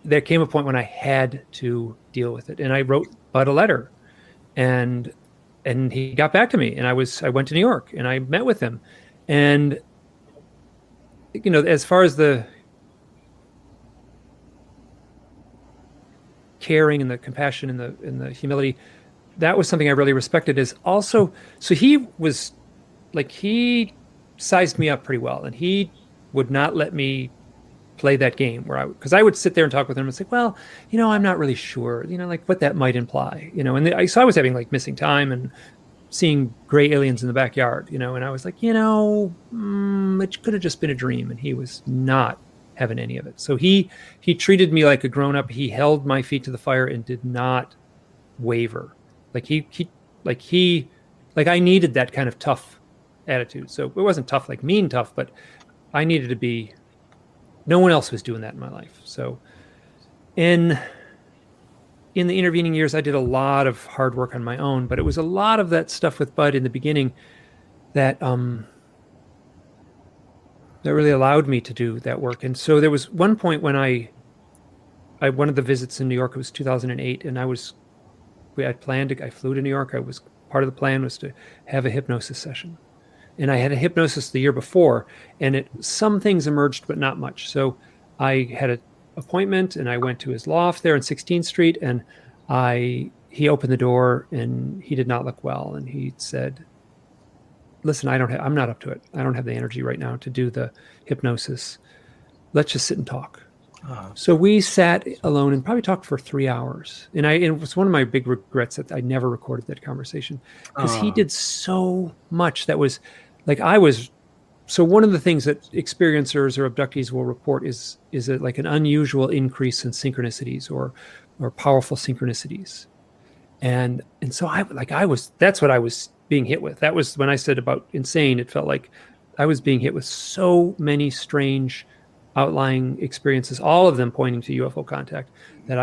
there came a point when I had to deal with it. And I wrote Bud a letter, and he got back to me, and I went to New York and I met with him. And, you know, as far as the caring and the compassion and the humility, that was something I really respected. Is also, so he was like, he sized me up pretty well, and he would not let me play that game because I would sit there and talk with him and say, well, you know, I'm not really sure, you know, like what that might imply, you know. And so I was having like missing time and seeing gray aliens in the backyard, you know, and I was like, you know, it could have just been a dream. And he was not having any of it. So he treated me like a grown up. He held my feet to the fire and did not waver. Like I needed that kind of tough attitude. So it wasn't tough, like mean tough, but I needed to be, no one else was doing that in my life. So in the intervening years, I did a lot of hard work on my own, but it was a lot of that stuff with Bud in the beginning that really allowed me to do that work. And so there was one point when I one of the visits in New York, it was 2008, and I flew to New York. Part of the plan was to have a hypnosis session. And I had a hypnosis the year before, and some things emerged, but not much. So I had an appointment, and I went to his loft there on 16th Street, and he opened the door, and he did not look well. And he said, listen, I'm not up to it. I don't have the energy right now to do the hypnosis. Let's just sit and talk. So we sat alone and probably talked for 3 hours. And it was one of my big regrets that I never recorded that conversation, because he did so much that was like, so one of the things that experiencers or abductees will report is like an unusual increase in synchronicities or powerful synchronicities. And so that's what I was being hit with. That was when I said about insane, it felt like I was being hit with so many strange outlying experiences, all of them pointing to UFO contact, that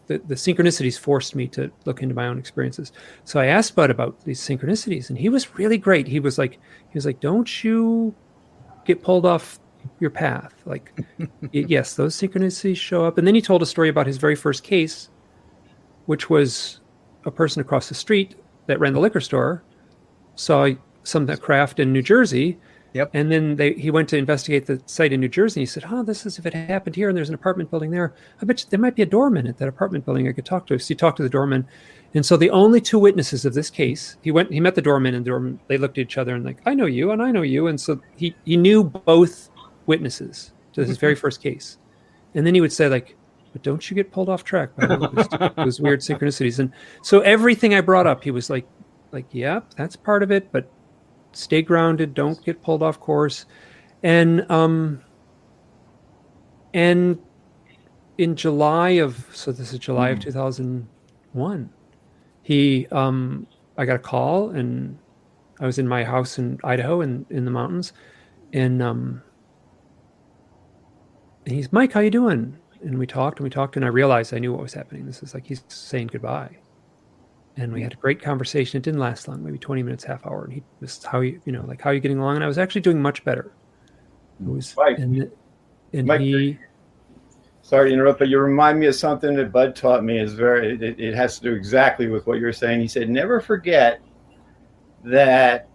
the synchronicities forced me to look into my own experiences. So I asked Bud about these synchronicities, and he was really great. He was like, don't you get pulled off your path. Like, yes, those synchronicities show up. And then he told a story about his very first case, which was a person across the street that ran the liquor store saw some craft in New Jersey. Yep. And then he went to investigate the site in New Jersey. And he said, this is if it happened here and there's an apartment building there. I bet you there might be a doorman at that apartment building I could talk to. So he talked to the doorman. And so the only two witnesses of this case, he met the doorman, and they looked at each other and like, I know you and I know you. And so he knew both witnesses to his very first case. And then he would say, like, but don't you get pulled off track by those weird synchronicities. And so everything I brought up, he was like, yep, that's part of it, but stay grounded, don't get pulled off course. And in July of 2001, I got a call, and I was in my house in Idaho in the mountains, and he's, Mike, how you doing? And we talked, and I realized I knew what was happening. This is like he's saying goodbye. And we had a great conversation. It didn't last long, maybe 20 minutes, half hour. And he was, how are you getting along? And I was actually doing much better. It was, Mike, Mike, sorry to interrupt, but you remind me of something that Bud taught me. It has to do exactly with what you're saying. He said, never forget that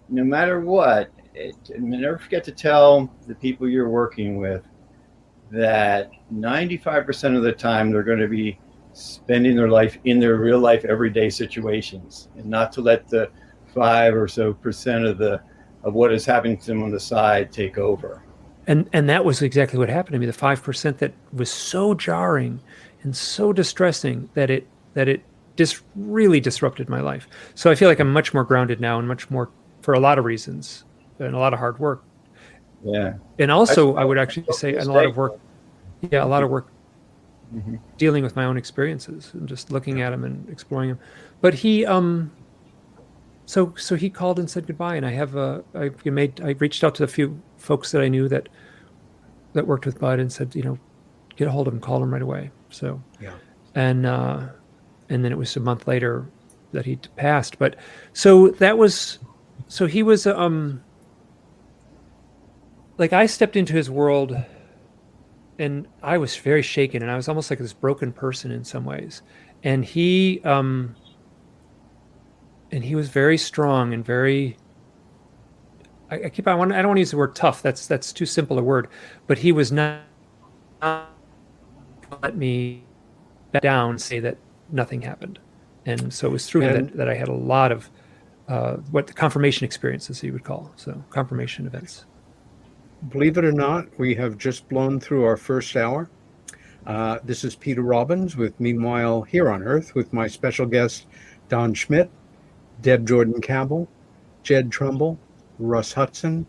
no matter what, never forget to tell the people you're working with that 95% of the time they're going to be spending their life in their real life everyday situations, and not to let the 5 or so % of what is happening to them on the side take over. And that was exactly what happened to me. The 5% that was so jarring and so distressing that it really disrupted my life. So I feel like I'm much more grounded now, and much more, for a lot of reasons, and a lot of hard work. Yeah. And also, I would actually say, and a lot of work Mm-hmm. dealing with my own experiences and just looking at them and exploring them. But he, so he called and said goodbye, and I reached out to a few folks that I knew that worked with Bud, and said, get a hold of him, call him right away. So, Yeah. And then it was a month later that he passed. But so he was, like, I stepped into his world, and I was very shaken, and I was almost like this broken person in some ways. And he was very strong and very, I don't want to use the word tough. That's too simple a word, but he was not let me back down and say that nothing happened. And so it was through him that I had a lot of what the confirmation experiences he would call. So confirmation events. Believe it or not, we have just blown through our first hour. This is Peter Robbins with Meanwhile Here on Earth, with my special guests, Don Schmidt, Deb Jordan Cabell, Jed Trumbull, Russ Hudson,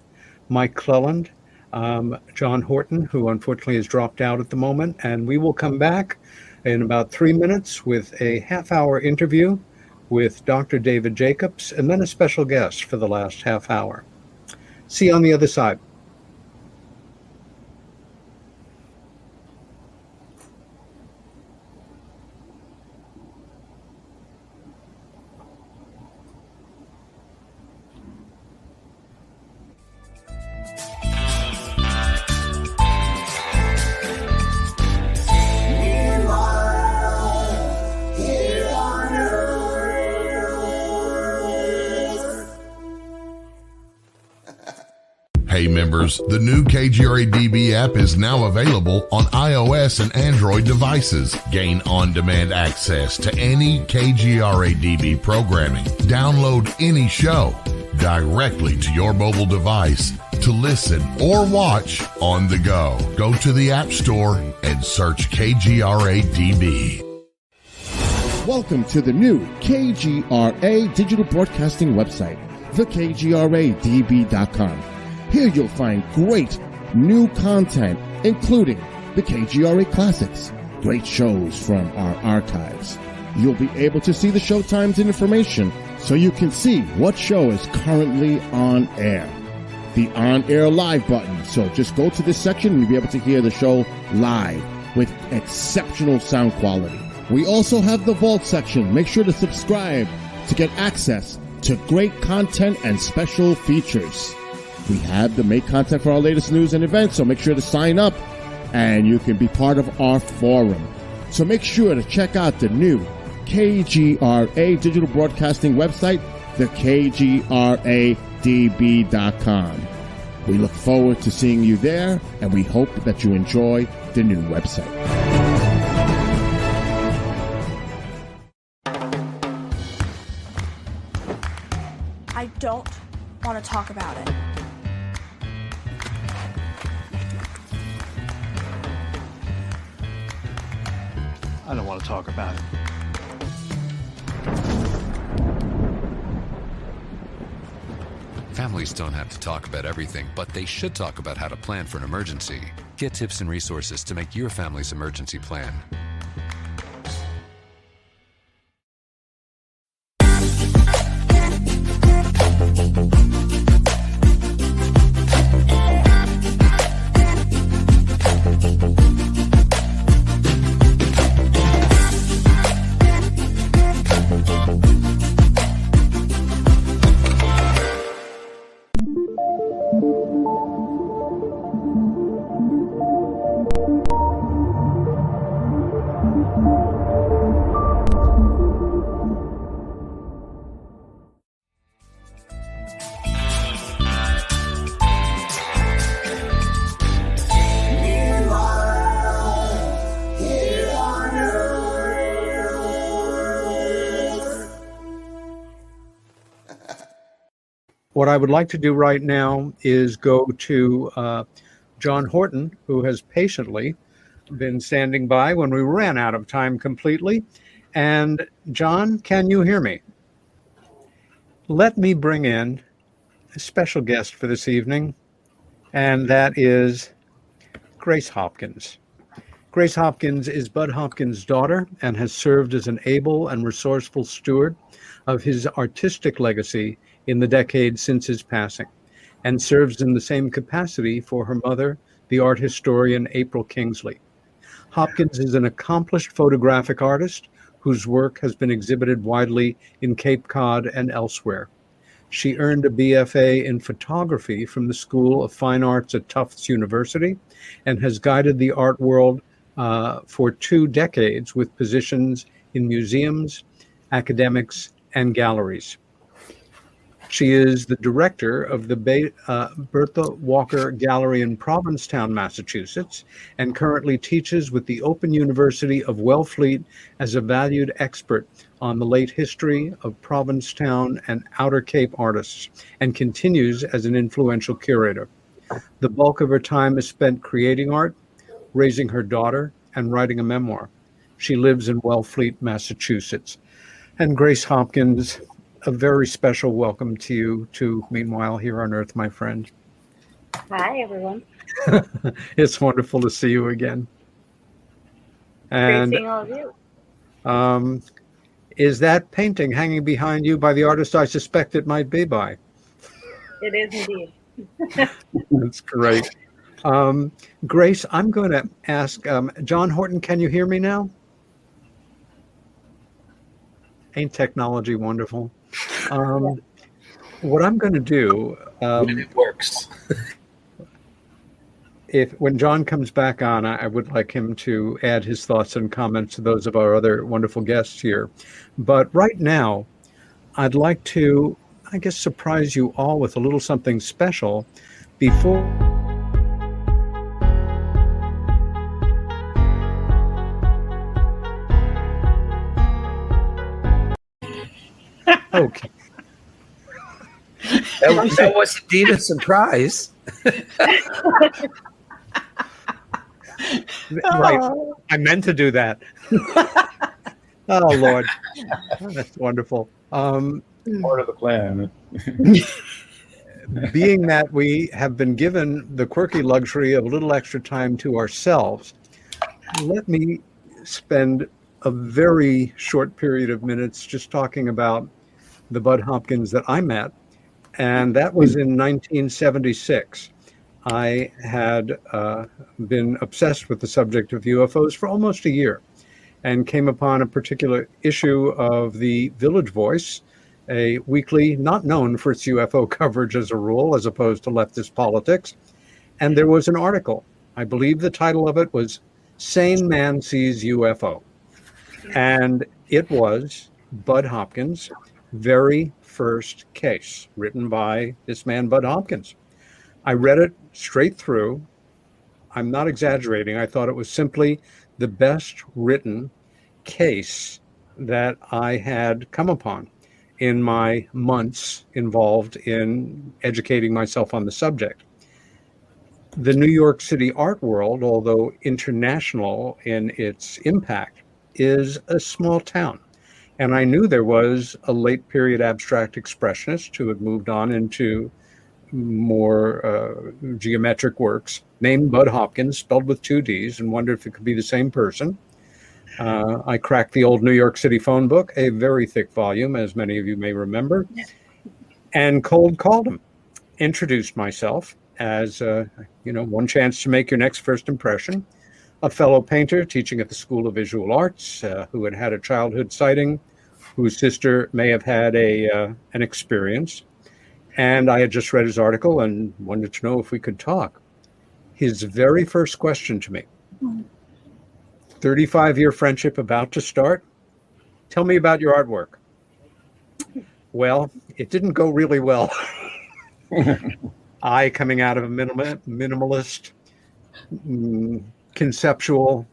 Mike Cleland, John Horton, who unfortunately has dropped out at the moment. And we will come back in about 3 minutes with a half-hour interview with Dr. David Jacobs, and then a special guest for the last half hour. See you on the other side. Hey members, the new KGRA DB app is now available on iOS and Android devices. Gain on-demand access to any KGRA DB programming. Download any show directly to your mobile device to listen or watch on the go. Go to the App Store and search KGRA DB. Welcome to the new KGRA digital broadcasting website, thekgradb.com. Here you'll find great new content, including the KGRA Classics, great shows from our archives. You'll be able to see the show times and information so you can see what show is currently on air. The on-air live button, so just go to this section and you'll be able to hear the show live with exceptional sound quality. We also have the Vault section. Make sure to subscribe to get access to great content and special features. We have the make content for our latest news and events, so make sure to sign up and you can be part of our forum. So make sure to check out the new KGRA digital broadcasting website, thekgradb.com. We look forward to seeing you there, and we hope that you enjoy the new website. I don't want to talk about it. I don't want to talk about it. Families don't have to talk about everything, but they should talk about how to plan for an emergency. Get tips and resources to make your family's emergency plan. what I would like to do right now is go to John Horton, who has patiently been standing by when we ran out of time completely. And John, can you hear me? Let me bring in a special guest for this evening, and that is Grace Hopkins. Grace Hopkins is Bud Hopkins' daughter and has served as an able and resourceful steward of his artistic legacy in the decades since his passing, and serves in the same capacity for her mother, the art historian April Kingsley. Hopkins is an accomplished photographic artist whose work has been exhibited widely in Cape Cod and elsewhere. She earned a BFA in photography from the School of Fine Arts at Tufts University and has guided the art world for 2 decades with positions in museums, academics, and galleries. She is the director of the Bertha Walker Gallery in Provincetown, Massachusetts, and currently teaches with the Open University of Wellfleet as a valued expert on the late history of Provincetown and Outer Cape artists, and continues as an influential curator. The bulk of her time is spent creating art, raising her daughter, and writing a memoir. She lives in Wellfleet, Massachusetts. And Grace Hopkins, a very special welcome to you to Meanwhile Here on Earth, my friend. Hi, everyone. It's wonderful to see you again. And great seeing all of you. Is that painting hanging behind you by the artist I suspect it might be by? It is indeed. That's great. Grace, I'm going to ask, John Horton, can you hear me now? Ain't technology wonderful? What I'm going to do, it works. When John comes back on, I would like him to add his thoughts and comments to those of our other wonderful guests here. But right now, I'd like to, I guess, surprise you all with a little something special before. Okay. That was indeed a surprise. Right. I meant to do that. Oh, Lord. That's wonderful. Part of the plan. Being that we have been given the quirky luxury of a little extra time to ourselves, let me spend a very short period of minutes just talking about the Bud Hopkins that I met, and that was in 1976. I had been obsessed with the subject of UFOs for almost a year and came upon a particular issue of the Village Voice, a weekly not known for its UFO coverage as a rule, as opposed to leftist politics. And there was an article. I believe the title of it was Sane Man Sees UFO. And it was Bud Hopkins' very first case, written by this man, Bud Hopkins. I read it straight through. I'm not exaggerating. I thought it was simply the best written case that I had come upon in my months involved in educating myself on the subject. The New York City art world, although international in its impact, is a small town. And I knew there was a late period abstract expressionist who had moved on into more geometric works named Bud Hopkins, spelled with 2 Ds, and wondered if it could be the same person. I cracked the old New York City phone book, a very thick volume, as many of you may remember, and cold called him, introduced myself as, one chance to make your next first impression, a fellow painter teaching at the School of Visual Arts who had a childhood sighting, whose sister may have had an experience. And I had just read his article and wanted to know if we could talk. His very first question to me, 35-year friendship about to start. Tell me about your artwork. Well, it didn't go really well. I, coming out of a minimalist, conceptual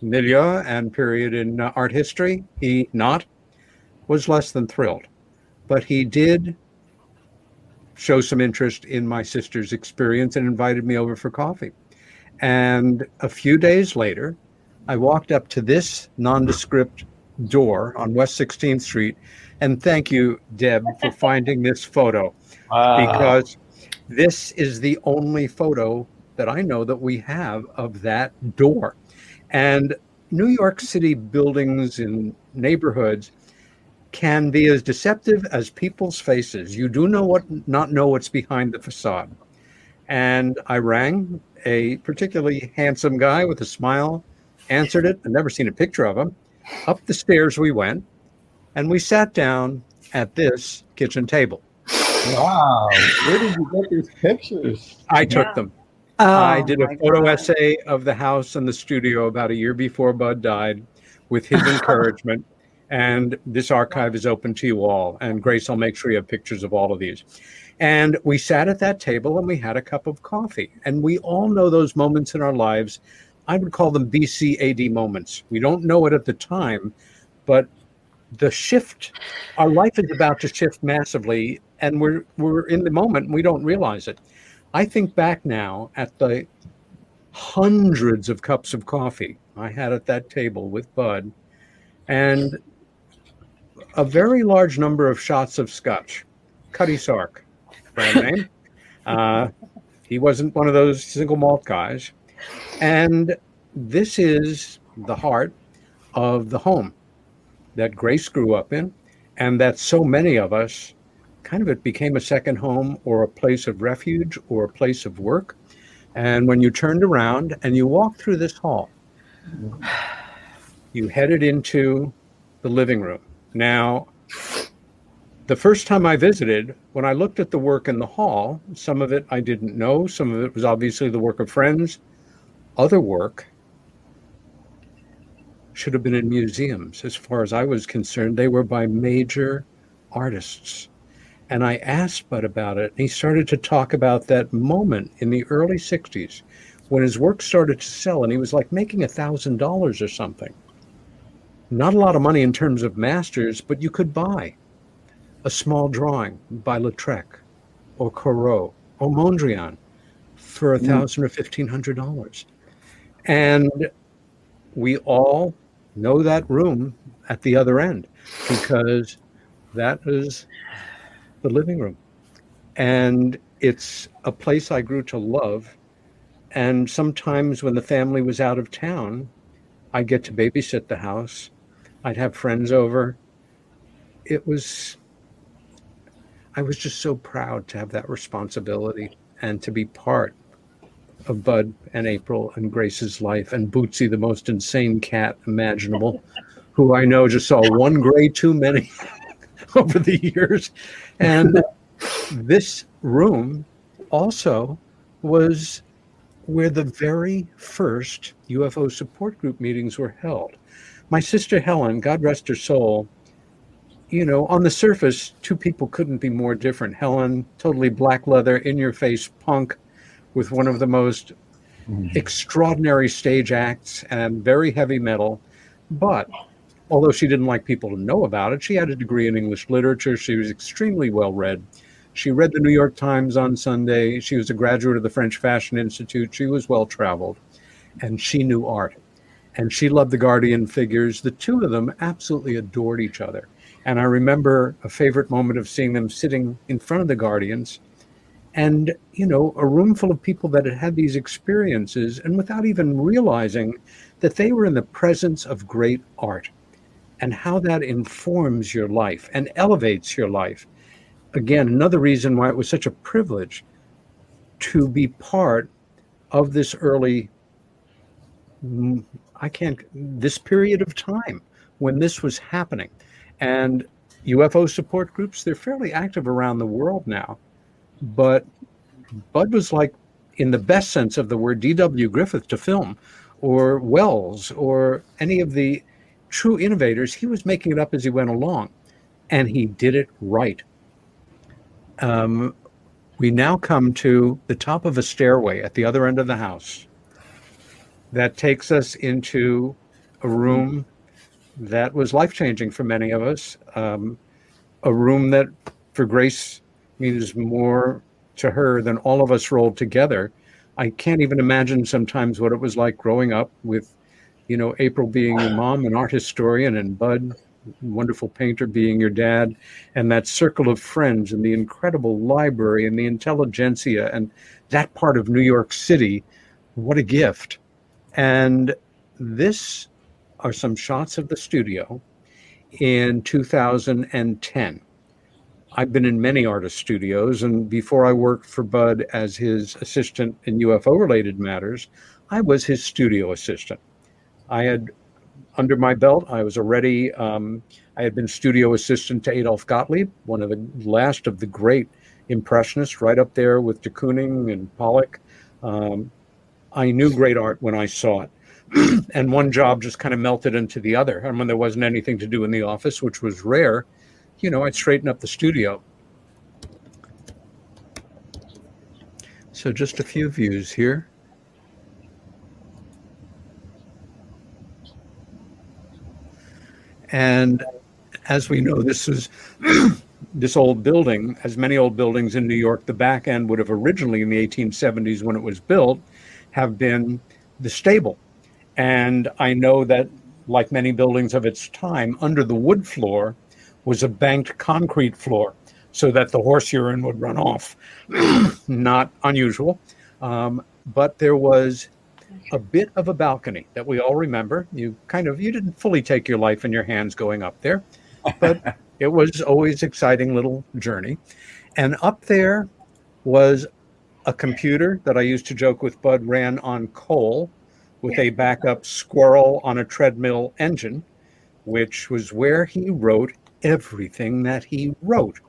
milieu and period in art history, he was less than thrilled. But he did show some interest in my sister's experience and invited me over for coffee. And a few days later, I walked up to this nondescript door on West 16th Street. And thank you, Deb, for finding this photo, because this is the only photo that I know that we have of that door. And New York City buildings and neighborhoods can be as deceptive as people's faces. You do not know what's behind the facade. And I rang a particularly handsome guy with a smile, answered it. I'd never seen a picture of him. Up the stairs we went, and we sat down at this kitchen table. Wow. Where did you get these pictures? I took them. I did a photo essay of the house and the studio about a year before Bud died with his encouragement. And this archive is open to you all. And Grace, I'll make sure you have pictures of all of these. And we sat at that table and we had a cup of coffee. And we all know those moments in our lives. I would call them BCAD moments. We don't know it at the time, but the shift, our life is about to shift massively, and we're in the moment and we don't realize it. I think back now at the hundreds of cups of coffee I had at that table with Bud, and a very large number of shots of scotch. Cutty Sark, brand name. He wasn't one of those single malt guys. And this is the heart of the home that Grace grew up in, and that so many of us it became a second home or a place of refuge or a place of work. And when you turned around and you walked through this hall, you headed into the living room. Now, the first time I visited, when I looked at the work in the hall, some of it I didn't know, some of it was obviously the work of friends. Other work should have been in museums. As far as I was concerned, they were by major artists. And I asked Bud about it, and he started to talk about that moment in the early 60s when his work started to sell, and he was like making $1,000 or something. Not a lot of money in terms of masters, but you could buy a small drawing by Lautrec or Corot or Mondrian for $1,000 or $1,500. And we all know that room at the other end, because that is the living room. And it's a place I grew to love. And sometimes when the family was out of town, I'd get to babysit the house. I'd have friends over. I was just so proud to have that responsibility and to be part of Bud and April and Grace's life, and Bootsy, the most insane cat imaginable, who I know just saw one gray too many over the years. And this room also was where the very first UFO support group meetings were held. My sister Helen, God rest her soul, on the surface, two people couldn't be more different. Helen, totally black leather, in-your-face punk with one of the most extraordinary stage acts and very heavy metal. But although she didn't like people to know about it, she had a degree in English literature. She was extremely well-read. She read the New York Times on Sunday. She was a graduate of the French Fashion Institute. She was well-traveled, and she knew art. And she loved the Guardian figures. The two of them absolutely adored each other. And I remember a favorite moment of seeing them sitting in front of the Guardians, and, a room full of people that had had these experiences, and without even realizing that they were in the presence of great art and how that informs your life and elevates your life. Again, another reason why it was such a privilege to be part of this early, this period of time when this was happening. And UFO support groups, they're fairly active around the world now. But Bud was like, in the best sense of the word, D.W. Griffith to film, or Wells, or any of the true innovators. He was making it up as he went along, and he did it right. We now come to the top of a stairway at the other end of the house that takes us into a room that was life-changing for many of us, a room that, for Grace, means more to her than all of us rolled together. I can't even imagine sometimes what it was like growing up with, April being your mom, an art historian, and Bud, wonderful painter, being your dad, and that circle of friends and the incredible library and the intelligentsia and that part of New York City. What a gift. And this are some shots of the studio in 2010. I've been in many artist studios, and before I worked for Bud as his assistant in UFO related matters, I was his studio assistant. I had under my belt, I was already, I had been studio assistant to Adolf Gottlieb, one of the last of the great impressionists, right up there with de Kooning and Pollock. I knew great art when I saw it. And one job just kind of melted into the other. And when there wasn't anything to do in the office, which was rare, I'd straighten up the studio. So just a few views here. And as we know, this is this old building, as many old buildings in New York, the back end would have originally in the 1870s when it was built, have been the stable. And I know that, like many buildings of its time, under the wood floor was a banked concrete floor so that the horse urine would run off. Not unusual. But there was a bit of a balcony that we all remember. You didn't fully take your life in your hands going up there, but it was always exciting little journey. And up there was a computer that I used to joke with Bud ran on coal with a backup squirrel on a treadmill engine, which was where he wrote everything that he wrote.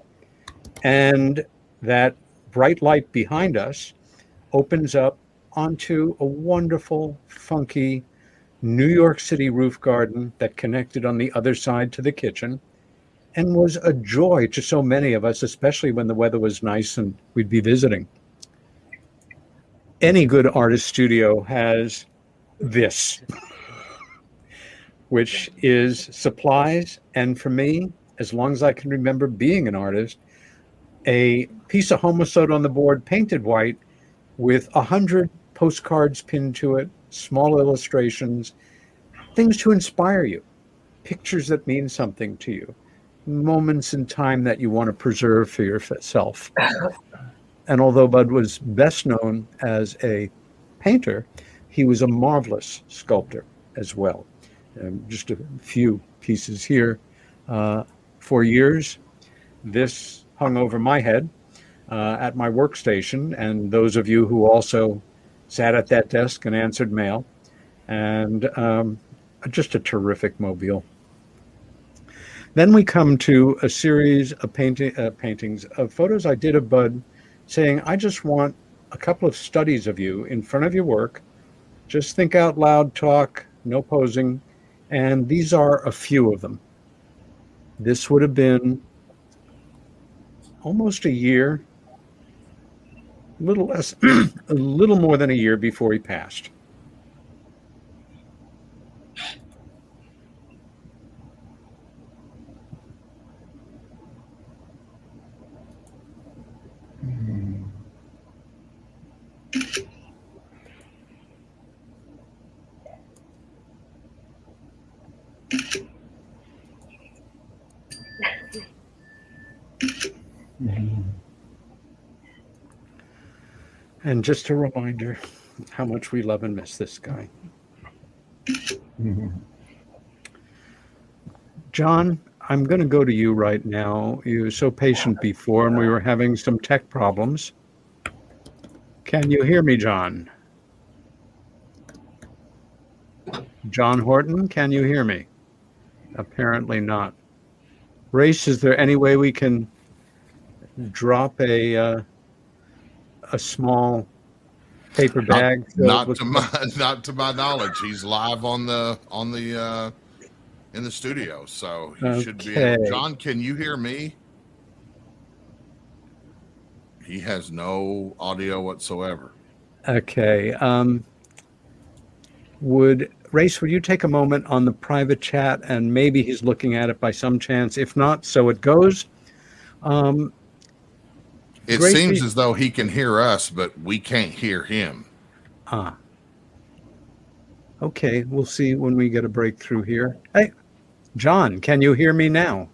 And that bright light behind us opens up onto a wonderful, funky New York City roof garden that connected on the other side to the kitchen and was a joy to so many of us, especially when the weather was nice and we'd be visiting. Any good artist studio has this, which is supplies. And for me, as long as I can remember being an artist, a piece of homosode on the board painted white with 100 postcards pinned to it, small illustrations, things to inspire you, pictures that mean something to you, moments in time that you want to preserve for yourself. And although Bud was best known as a painter, he was a marvelous sculptor as well. Just a few pieces here. For years, this hung over my head at my workstation, and those of you who also sat at that desk and answered mail, and just a terrific mobile. Then we come to a series of paintings of photos I did of Bud, saying, I just want a couple of studies of you in front of your work. Just think out loud, talk, no posing. And these are a few of them. This would have been almost a year, a little less, a little more than a year before he passed. And just a reminder how much we love and miss this guy. John, I'm going to go to you right now. You were so patient before, and we were having some tech problems. Can you hear me, John? John Horton, can you hear me? Apparently not. Race, is there any way we can drop a small paper bag? Not to my knowledge. He's live on the in the studio, so he should be able. John, can you hear me? He has no audio whatsoever. Okay. Would you take a moment on the private chat, and maybe he's looking at it by some chance. If not, so it goes. It Grace, seems as though he can hear us, but we can't hear him. Okay, we'll see when we get a breakthrough here. Hey, John, can you hear me now?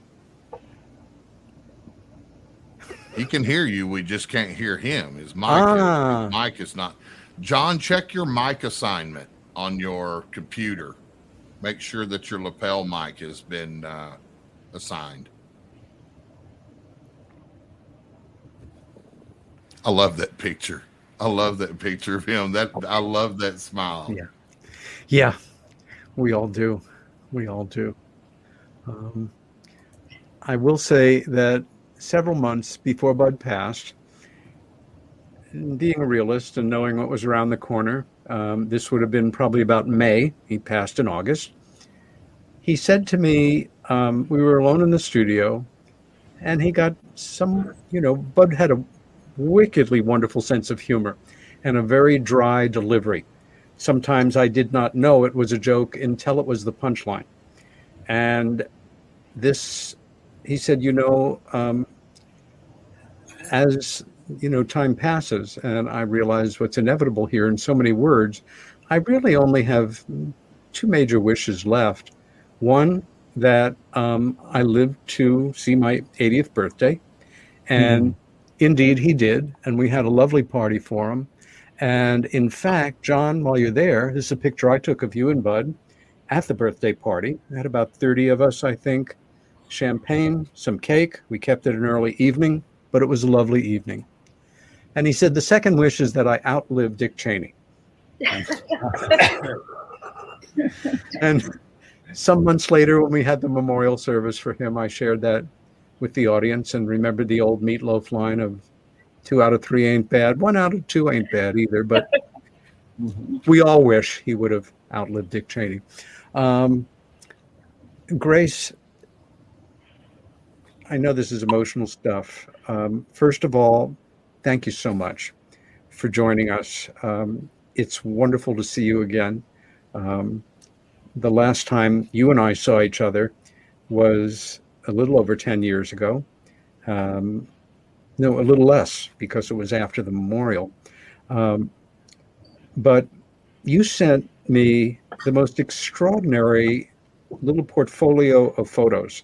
He can hear you. We just can't hear him. His mic is not. John, check your mic assignment on your computer. Make sure that your lapel mic has been assigned. I love that picture. I love that picture of him. I love that smile. Yeah, we all do. We all do. I will say that several months before Bud passed, being a realist and knowing what was around the corner, this would have been probably about May. He passed in August. He said to me, we were alone in the studio, and he got Bud had a wickedly wonderful sense of humor and a very dry delivery. Sometimes I did not know it was a joke until it was the punchline. And this, he said, as time passes and I realize what's inevitable here in so many words, I really only have two major wishes left. One, that I lived to see my 80th birthday. And indeed he did. And we had a lovely party for him. And in fact, John, while you're there, this is a picture I took of you and Bud at the birthday party. We had about 30 of us, I think. Champagne, some cake. We kept it an early evening, but it was a lovely evening. And he said, the second wish is that I outlive Dick Cheney. And some months later, when we had the memorial service for him, I shared that with the audience and remembered the old Meatloaf line of 2 out of 3 ain't bad. 1 out of 2 ain't bad either. But we all wish he would have outlived Dick Cheney. Grace, I know this is emotional stuff. First of all, thank you so much for joining us. It's wonderful to see you again. The last time you and I saw each other was a little over 10 years ago. No, a little less because it was after the memorial. But you sent me the most extraordinary little portfolio of photos.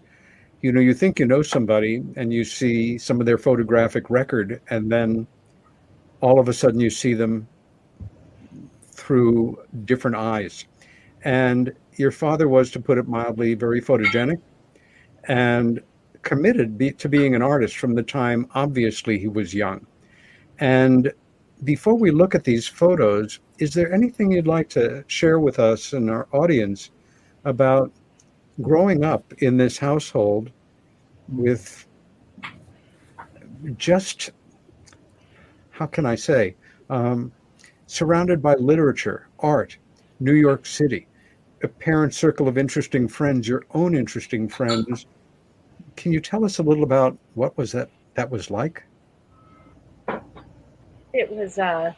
You think you know somebody and you see some of their photographic record, and then all of a sudden you see them through different eyes. And your father was, to put it mildly, very photogenic and committed to being an artist from the time, obviously, he was young. And before we look at these photos, is there anything you'd like to share with us and our audience about growing up in this household with just, how can I say, surrounded by literature, art, New York City, a parent circle of interesting friends, your own interesting friends? Can you tell us a little about what was that was like? It was a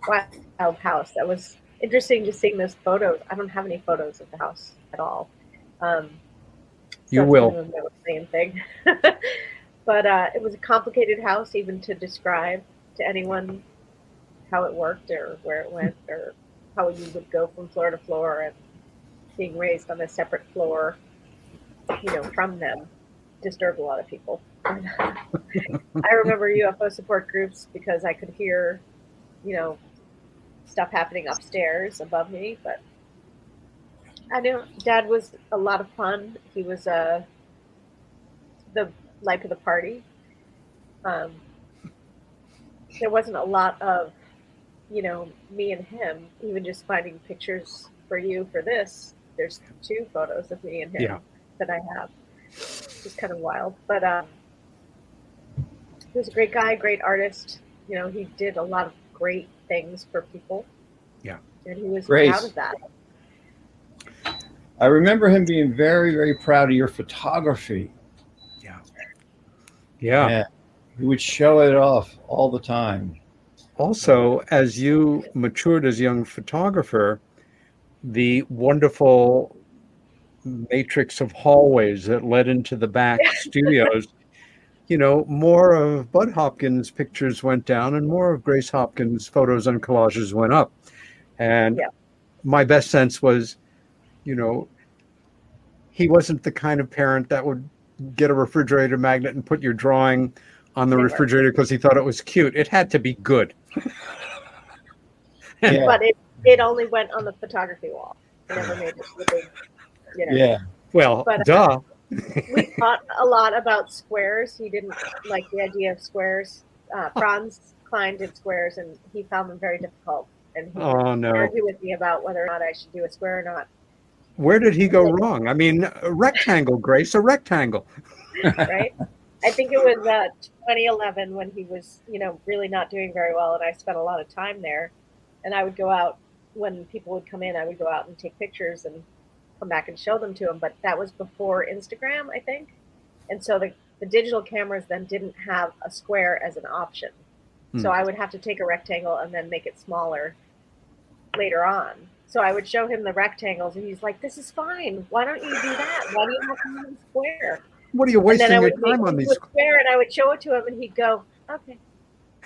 wild house. That was interesting to seeing those photos. I don't have any photos of the house at all. You will. Kind of a same thing. But it was a complicated house, even to describe to anyone how it worked or where it went or how you would go from floor to floor, and being raised on a separate floor, from them disturbed a lot of people. I remember UFO support groups because I could hear, stuff happening upstairs above me. But I knew Dad was a lot of fun. He was the life of the party. There wasn't a lot of, me and him. Even just finding pictures for you for this, there's 2 photos of me and him that I have. Just kind of wild. But he was a great guy, great artist. He did a lot of great things for people. Yeah. And he was proud of that. I remember him being very, very proud of your photography. Yeah. He would show it off all the time. Also, as you matured as a young photographer, the wonderful matrix of hallways that led into the back studios, more of Bud Hopkins pictures went down and more of Grace Hopkins photos and collages went up. And my best sense was, he wasn't the kind of parent that would get a refrigerator magnet and put your drawing on the refrigerator because he thought it was cute. It had to be good. But it only went on the photography wall. It never made the big, Yeah. Well, but, duh. We thought a lot about squares. He didn't like the idea of squares. Franz Klein did squares, and he found them very difficult. And he would argue with me about whether or not I should do a square or not. Where did he go wrong? I mean, a rectangle, Grace, a rectangle. Right? I think it was 2011 when he was, really not doing very well, and I spent a lot of time there. And I would go out when people would come in. I would go out and take pictures and come back and show them to them. But that was before Instagram, I think. And so the digital cameras then didn't have a square as an option. So I would have to take a rectangle and then make it smaller later on. So I would show him the rectangles, and he's like, "This is fine. Why don't you do that? Why do you have to use a square? What are you wasting your time on these?" Square, and I would show it to him, and he'd go, "Okay."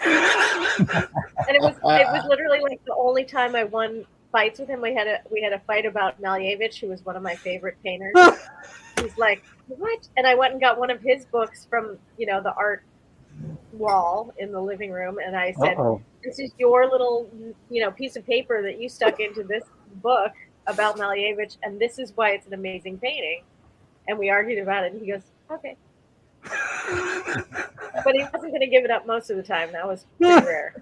And it was literally like the only time I won fights with him. We had a fight about Malevich, who was one of my favorite painters. He's like, "What?" And I went and got one of his books from the art wall in the living room, and I said, "This is your little piece of paper that you stuck into this book about Malevich, and this is why it's an amazing painting." And we argued about it, and he goes, "Okay." But he wasn't going to give it up most of the time. That was pretty rare.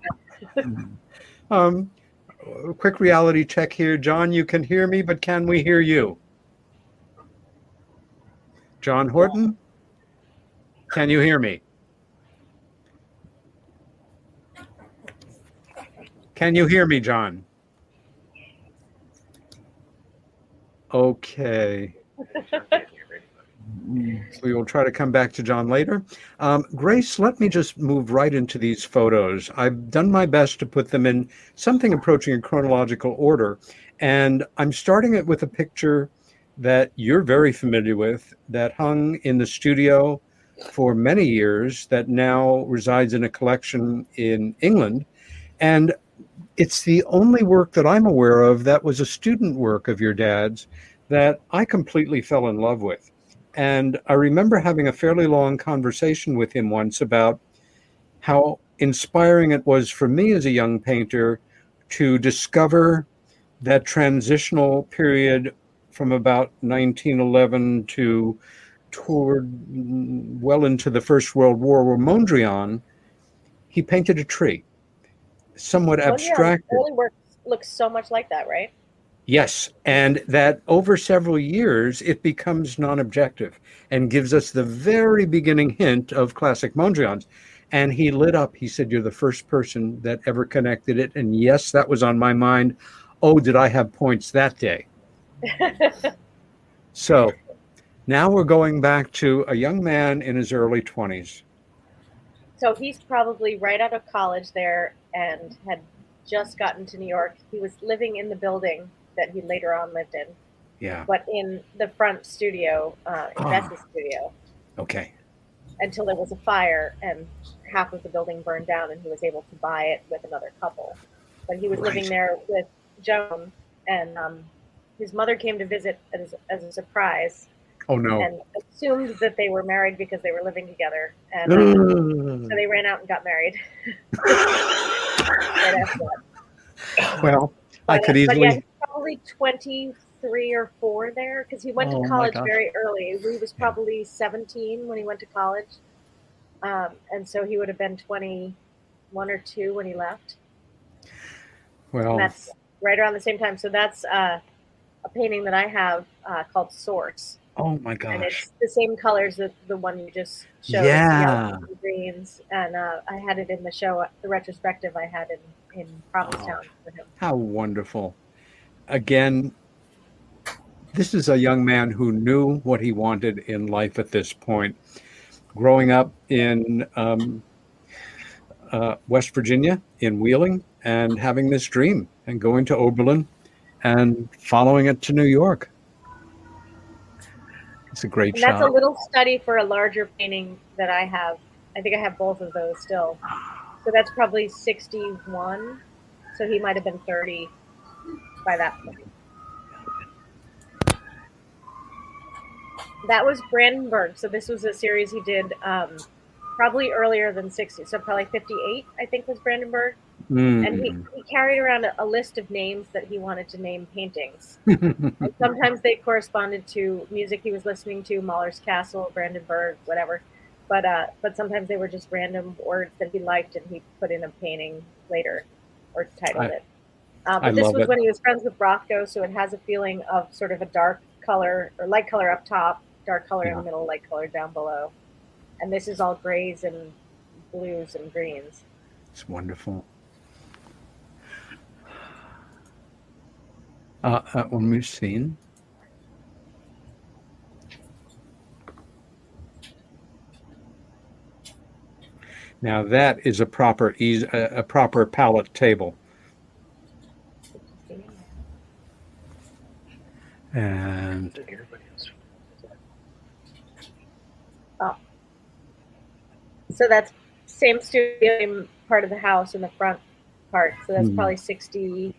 Quick reality check here. John, you can hear me, but can we hear you? John Horton, can you hear me? Can you hear me, John? Okay. So we will try to come back to John later. Grace, let me just move right into these photos. I've done my best to put them in something approaching a chronological order. And I'm starting it with a picture that you're very familiar with that hung in the studio for many years that now resides in a collection in England. And it's the only work that I'm aware of that was a student work of your dad's that I completely fell in love with. And I remember having a fairly long conversation with him once about how inspiring it was for me as a young painter to discover that transitional period from about 1911 to toward well into the First World War, where Mondrian, he painted a tree, somewhat abstracted. Early work looks so much like that, right? Yes, and that over several years, it becomes non-objective and gives us the very beginning hint of classic Mondrian's. And he lit up. He said, "You're the first person that ever connected it." And yes, that was on my mind. Oh, did I have points that day? So now we're going back to a young man in his early 20s. So he's probably right out of college there and had just gotten to New York. He was living in the building that he later on lived in. Yeah. But in the front studio, Bess's studio. Okay. Until there was a fire and half of the building burned down, and he was able to buy it with another couple. But he was living there with Joan, and his mother came to visit as a surprise. Oh, no. And assumed that they were married because they were living together. And so they ran out and got married. Well, I could easily... But yeah, he's probably 23 or 4 there, because he went to college very early. He was probably 17 when he went to college. And so he would have been 21 or 2 when he left. Well, and that's right around the same time. So that's a painting that I have called Sorts. Oh my gosh. And it's the same colors that the one you just showed. Yeah. Yellow and greens. And I had it in the show, the retrospective I had in Provincetown for him. How wonderful. Again, this is a young man who knew what he wanted in life at this point. Growing up in West Virginia, in Wheeling, and having this dream and going to Oberlin and following it to New York. It's a great shot. That's a little study for a larger painting that I have I think I have both of those still. So that's probably 61. So he might have been 30 by that point. That was Brandenburg. So this was a series he did probably earlier than 60. So probably 58, I think, was Brandenburg. And he carried around a list of names that he wanted to name paintings. And sometimes they corresponded to music he was listening to, Mahler's Castle, Brandenburg, whatever. But sometimes they were just random words that he liked and he put in a painting later or titled it. But this was when he was friends with Rothko, so it has a feeling of sort of a dark color or light color up top, dark color in the middle, light color down below. And this is all grays and blues and greens. It's wonderful. One we've seen. Now that is a proper palette table. And so that's same studio part of the house in the front part. So that's probably 63.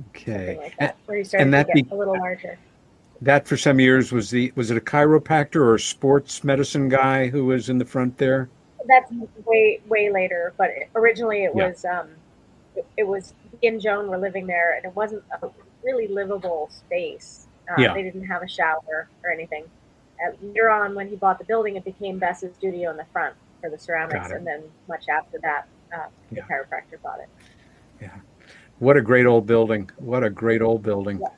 Okay, like that, where he started to get a little larger. That for some years was it a chiropractor or a sports medicine guy who was in the front there? That's way later, but originally it was he and Joan were living there, and it wasn't a really livable space. They didn't have a shower or anything. Later on, when he bought the building, it became Bess's studio in the front for the ceramics, and then much after that, the chiropractor bought it. Yeah. What a great old building. What a great old building. Yeah.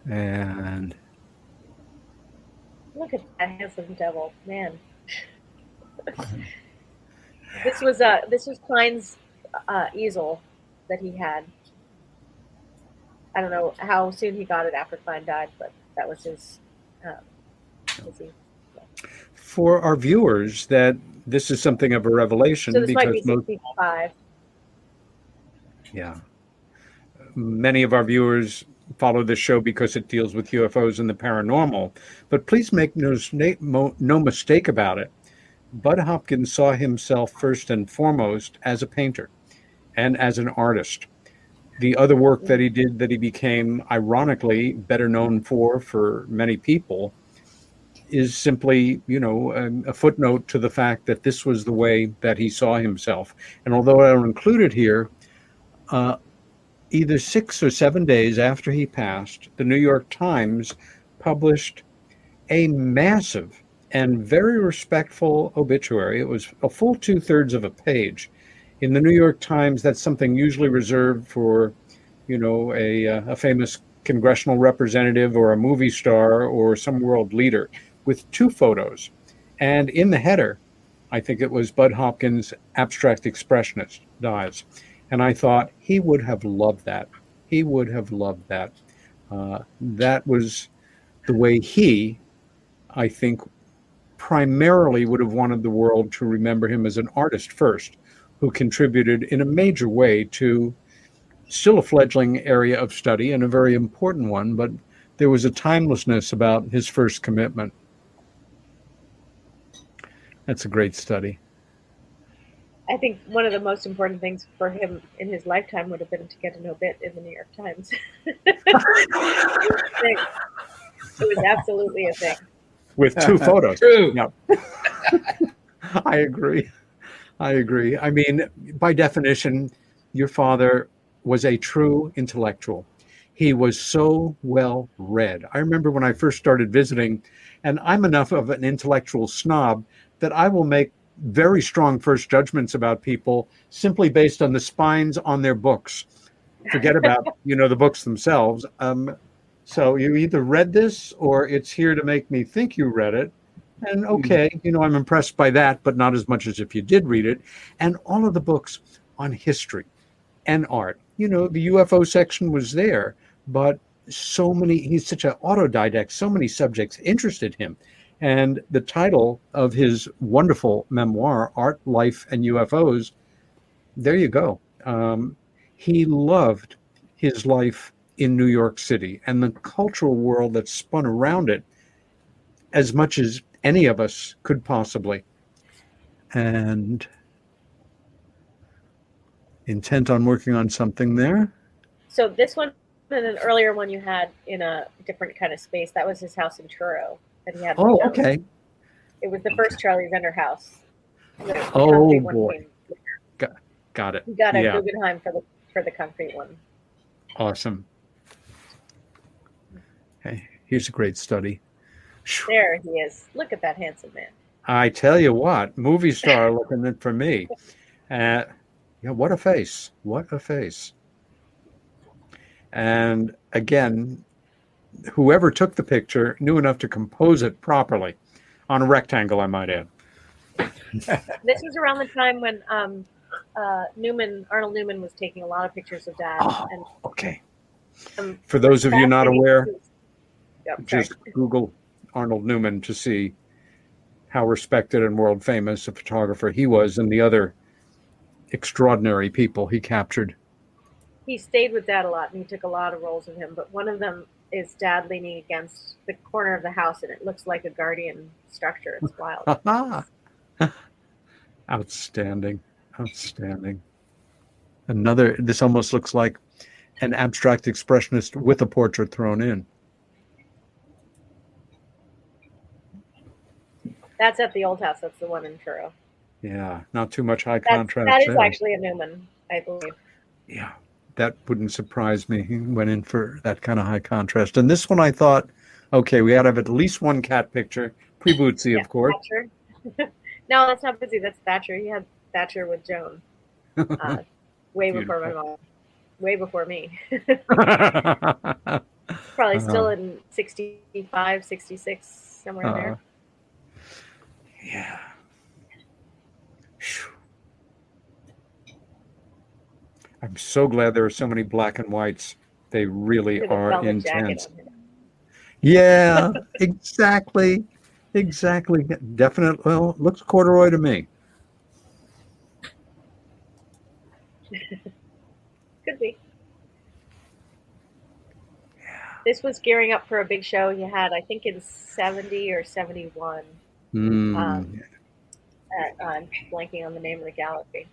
And look at that handsome devil, man. This was Klein's easel that he had. I don't know how soon he got it after Klein died, but that was his. For our viewers, that this is something of a revelation. So this might be 65. Yeah. Many of our viewers follow this show because it deals with UFOs and the paranormal. But please make no mistake about it. Bud Hopkins saw himself first and foremost as a painter and as an artist. The other work that he did that he became, ironically, better known for many people is simply, a footnote to the fact that this was the way that he saw himself. And although I don't include it here, either 6 or 7 days after he passed, the New York Times published a massive and very respectful obituary. It was a full 2/3 of a page. In the New York Times, that's something usually reserved for, a famous congressional representative or a movie star or some world leader, with 2 photos. And in the header, I think it was Bud Hopkins, abstract expressionist, dies. And I thought he would have loved that. He would have loved that. That was the way he, I think, primarily would have wanted the world to remember him as an artist first, who contributed in a major way to still a fledgling area of study and a very important one, but there was a timelessness about his first commitment. That's a great study. I think one of the most important things for him in his lifetime would have been to get an obit in the New York Times. It was absolutely a thing. With 2 photos. True. Yep. I agree. I mean, by definition, your father was a true intellectual. He was so well read. I remember when I first started visiting, and I'm enough of an intellectual snob that I will make very strong first judgments about people simply based on the spines on their books. Forget about, the books themselves. So you either read this or it's here to make me think you read it. And okay, I'm impressed by that, but not as much as if you did read it. And all of the books on history and art, the UFO section was there, but so many, he's such an autodidact, so many subjects interested him. And the title of his wonderful memoir, Art, Life, and UFOs, there you go. He loved his life in New York City and the cultural world that spun around it as much as any of us could possibly. And intent on working on something there. So this one and an earlier one you had in a different kind of space, that was his house in Truro that he had. Oh, okay. It was the first Charlie Zender house. Oh boy. Got it. He got a Yeah. Guggenheim for the concrete one. Awesome. Hey, here's a great study. There he is. Look at that handsome man. I tell you what, movie star looking for me. Yeah, what a face. What a face. And again, whoever took the picture knew enough to compose it properly on a rectangle, I might add. This was around the time when Arnold Newman was taking a lot of pictures of Dad. Oh, and, okay. For those of you not aware, just sorry. Google Arnold Newman to see how respected and world famous a photographer he was and the other extraordinary people he captured. He stayed with Dad a lot, and he took a lot of roles with him. But one of them is Dad leaning against the corner of the house, and it looks like a guardian structure. It's wild. Outstanding. Outstanding. This almost looks like an abstract expressionist with a portrait thrown in. That's at the old house. That's the one in Truro. Yeah, not too much high contrast. That is there. actually a Newman, I believe. Yeah, that wouldn't surprise me. He went in for that kind of high contrast. And this one I thought, okay, we got to have at least one cat picture. Pre-Bootsy, of course. Thatcher. No, that's not Bootsy. That's Thatcher. He had Thatcher with Joan. Way before my mom. Way before me. Probably still in 65, 66, somewhere in there. Yeah. I'm so glad there are so many black and whites. They really are intense. Yeah, exactly. Exactly. Definitely. Well, looks corduroy to me. Could be. This was gearing up for a big show he had, I think, in 70 or 71. I'm blanking on the name of the gallery.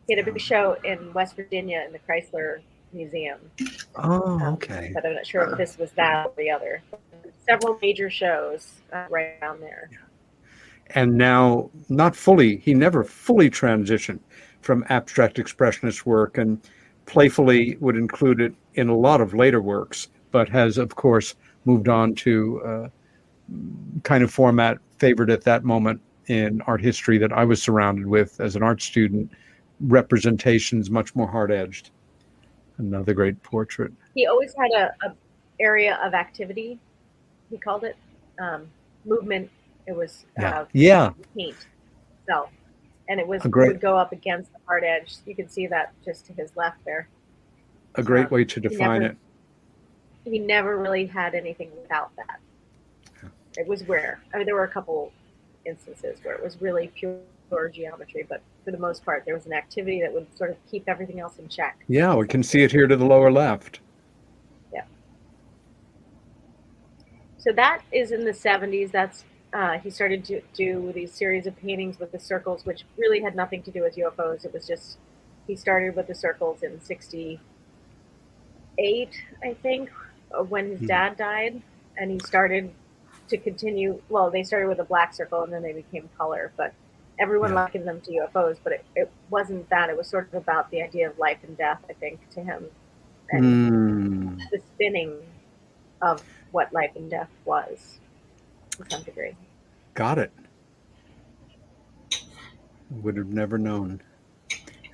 He had a big show in West Virginia in the Chrysler Museum. Oh, okay. But I'm not sure if this was that or the other. Several major shows right around there. And now, he never fully transitioned from abstract expressionist work, and playfully would include it in a lot of later works, but has, of course, moved on to kind of format favored at that moment in art history that I was surrounded with as an art student, representations much more hard-edged. Another great portrait. He always had a area of activity, he called it, movement. It was paint itself. And it would go up against the hard edge. You can see that just to his left there. A great way to define it. He never really had anything without that. Yeah. It was rare. I mean, there were a couple instances where it was really pure geometry, but for the most part, there was an activity that would sort of keep everything else in check. Yeah, we can see it here to the lower left. Yeah. So that is in the 70s. That's he started to do these series of paintings with the circles, which really had nothing to do with UFOs. It was just, he started with the circles in 68, I think, when his dad died. And he started to continue, well, they started with a black circle and then they became color, but everyone likened them to UFOs, but it wasn't that. It was sort of about the idea of life and death, I think, to him. And the spinning of what life and death was, to some degree. Got it. Would have never known.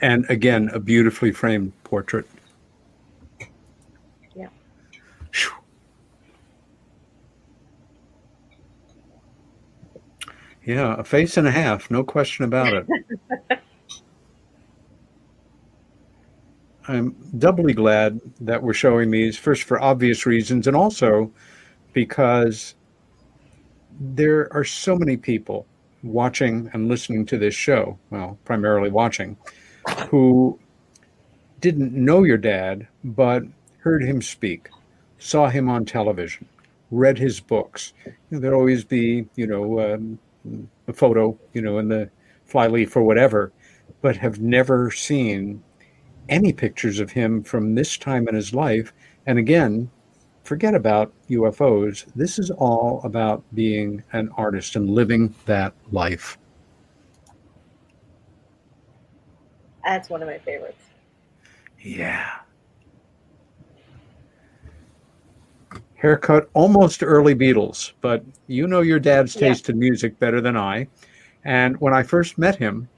And again, a beautifully framed portrait. Yeah. Yeah, a face and a half, no question about it. I'm doubly glad that we're showing these, first for obvious reasons, and also because there are so many people watching and listening to this show, well, primarily watching, who didn't know your dad, but heard him speak, saw him on television, read his books. There'd always be, the photo, in the flyleaf or whatever, but have never seen any pictures of him from this time in his life. And again, forget about UFOs. This is all about being an artist and living that life. That's one of my favorites. Yeah. Haircut almost early Beatles, but your dad's taste in music better than I. And when I first met him,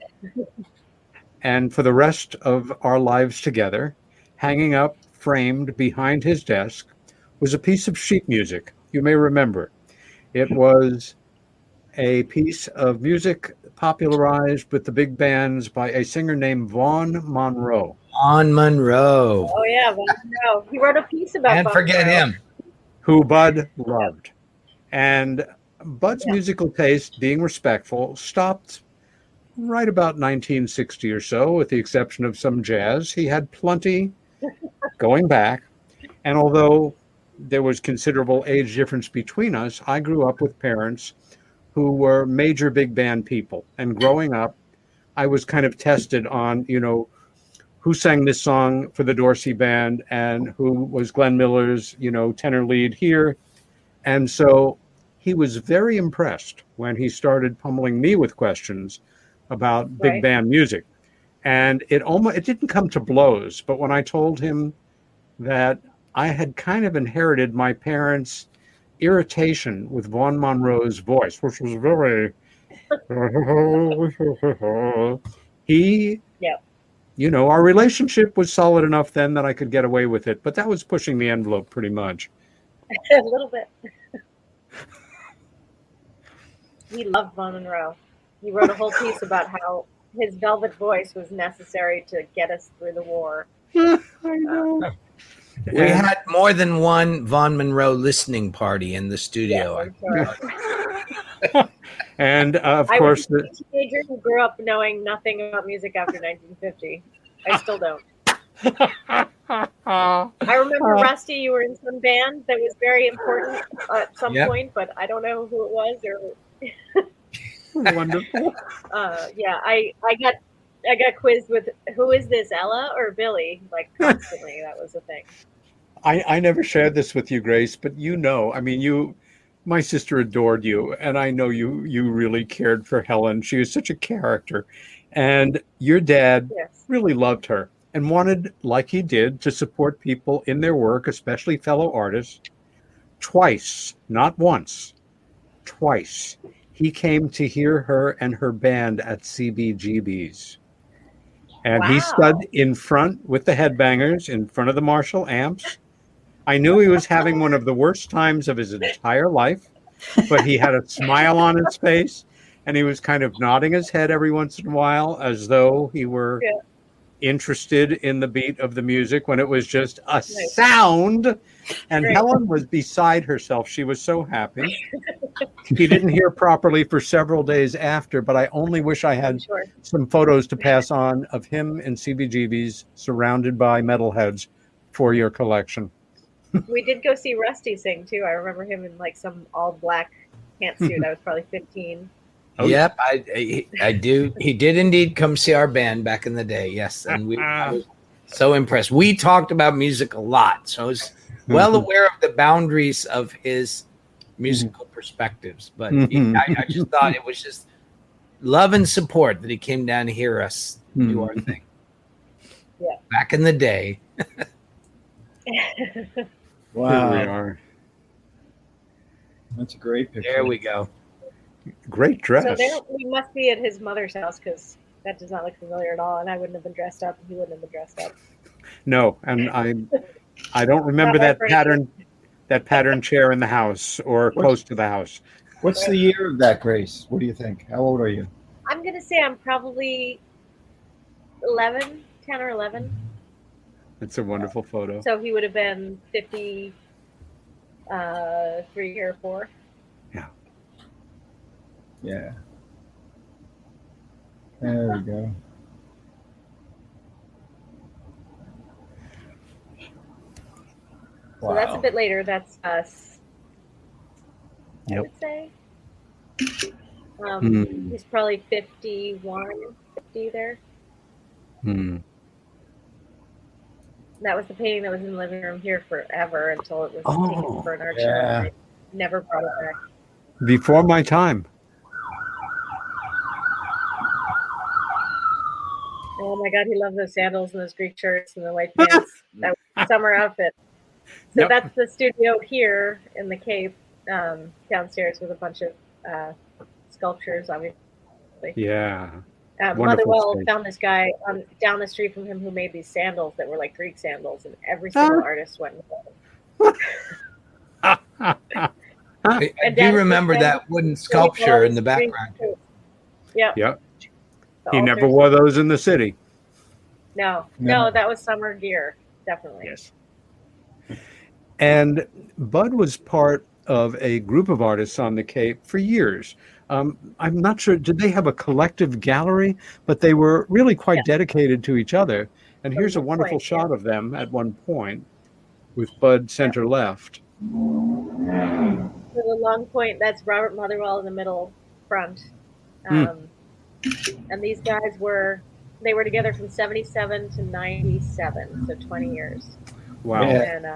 and for the rest of our lives together, hanging up framed behind his desk was a piece of sheet music. You may remember. It was a piece of music popularized with the big bands by a singer named Vaughn Monroe. Vaughn Monroe. Oh yeah, Vaughn Monroe. He wrote a piece about Can't Vaughn forget Monroe. him. Who Bud loved. And Bud's musical taste, being respectful, stopped right about 1960 or so, with the exception of some jazz. He had plenty going back. And although there was considerable age difference between us, I grew up with parents who were major big band people. And growing up, I was kind of tested on, who sang this song for the Dorsey Band and who was Glenn Miller's, tenor lead here. And so he was very impressed when he started pummeling me with questions about big band music. And it didn't come to blows, but when I told him that I had kind of inherited my parents' irritation with Vaughn Monroe's voice, which was very he our relationship was solid enough then that I could get away with it, but that was pushing the envelope pretty much. A little bit. He loved Vaughn Monroe. He wrote a whole piece about how his velvet voice was necessary to get us through the war. I know. We had more than one Vaughn Monroe listening party in the studio. Yes, And of I course, was a teenager who grew up knowing nothing about music after 1950. I still don't. I remember, Rusty, you were in some band that was very important at some point, but I don't know who it was or. Wonderful. I got quizzed with who is this, Ella or Billy? Like constantly, that was the thing. I never shared this with you, Grace, but my sister adored you, and I know you really cared for Helen. She was such a character, and your dad really loved her and wanted, like he did, to support people in their work, especially fellow artists. Twice, not once, twice, he came to hear her and her band at CBGB's. And he stood in front with the headbangers, in front of the Marshall amps. I knew he was having one of the worst times of his entire life, but he had a smile on his face, and he was kind of nodding his head every once in a while as though he were interested in the beat of the music when it was just a sound. And Helen was beside herself. She was so happy. He didn't hear properly for several days after, but I only wish I had some photos to pass on of him in CBGB's surrounded by metalheads for your collection. We did go see Rusty sing too. I remember him in like some all black pantsuit. I was probably 15. Yep, I do. He did indeed come see our band back in the day. Yes, and I was so impressed. We talked about music a lot, so I was well aware of the boundaries of his musical perspectives. But I just thought it was just love and support that he came down to hear us do our thing. Yeah, back in the day. Wow, here we are. That's a great picture. There we go. Great dress. So there, we must be at his mother's house because that does not look familiar at all, and I wouldn't have been dressed up, and he wouldn't have been dressed up. No, and I don't remember that pattern chair in the house or close to the house. What's the year of that, Grace? What do you think? How old are you? I'm gonna say I'm probably 10 or 11. It's a wonderful photo. So he would have been 53 or 4. Yeah. There we go. So that's a bit later. That's us. Yep. I would say. He's probably 51, 50 there. That was the painting that was in the living room here forever until it was taken for an art show. And I never brought it back. Before my time. Oh my God, he loved those sandals and those Greek shirts and the white pants. That was summer outfit. So that's the studio here in the Cape, downstairs with a bunch of sculptures, obviously. Yeah. Motherwell found this guy down the street from him who made these sandals that were like Greek sandals, and every single artist went with them. I do remember that wooden sculpture in the background. Yeah. Yep. He never wore those in the city. No, that was summer gear, definitely. Yes. And Bud was part of a group of artists on the Cape for years. I'm not sure, did they have a collective gallery? But they were really quite dedicated to each other. And here's a wonderful shot of them at one point with Bud center left. So the long point, that's Robert Motherwell in the middle front. And these guys were together from 77 to 97, so 20 years. Wow. And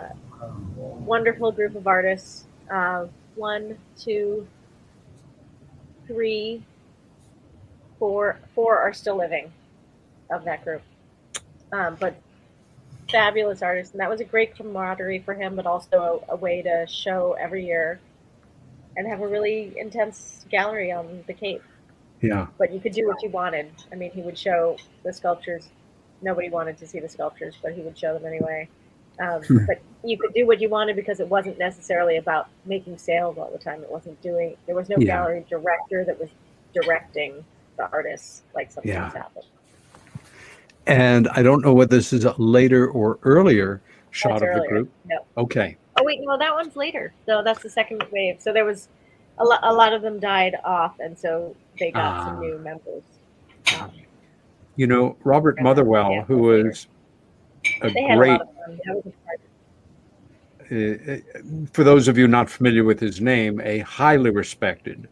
wonderful group of artists. 1, 2, 3, 4 are still living of that group. But fabulous artists. And that was a great camaraderie for him, but also a way to show every year and have a really intense gallery on the Cape. Yeah. But you could do what you wanted. I mean, he would show the sculptures. Nobody wanted to see the sculptures, but he would show them anyway. But you could do what you wanted because it wasn't necessarily about making sales all the time. There was no gallery director that was directing the artists like sometimes happens. And I don't know whether this is a later or earlier shot of the group. No. Okay. Oh, wait, no, that one's later. So that's the second wave. So there was a lot of them died off, and so they got some new members. Robert Motherwell, who was a great, for those of you not familiar with his name, a highly respected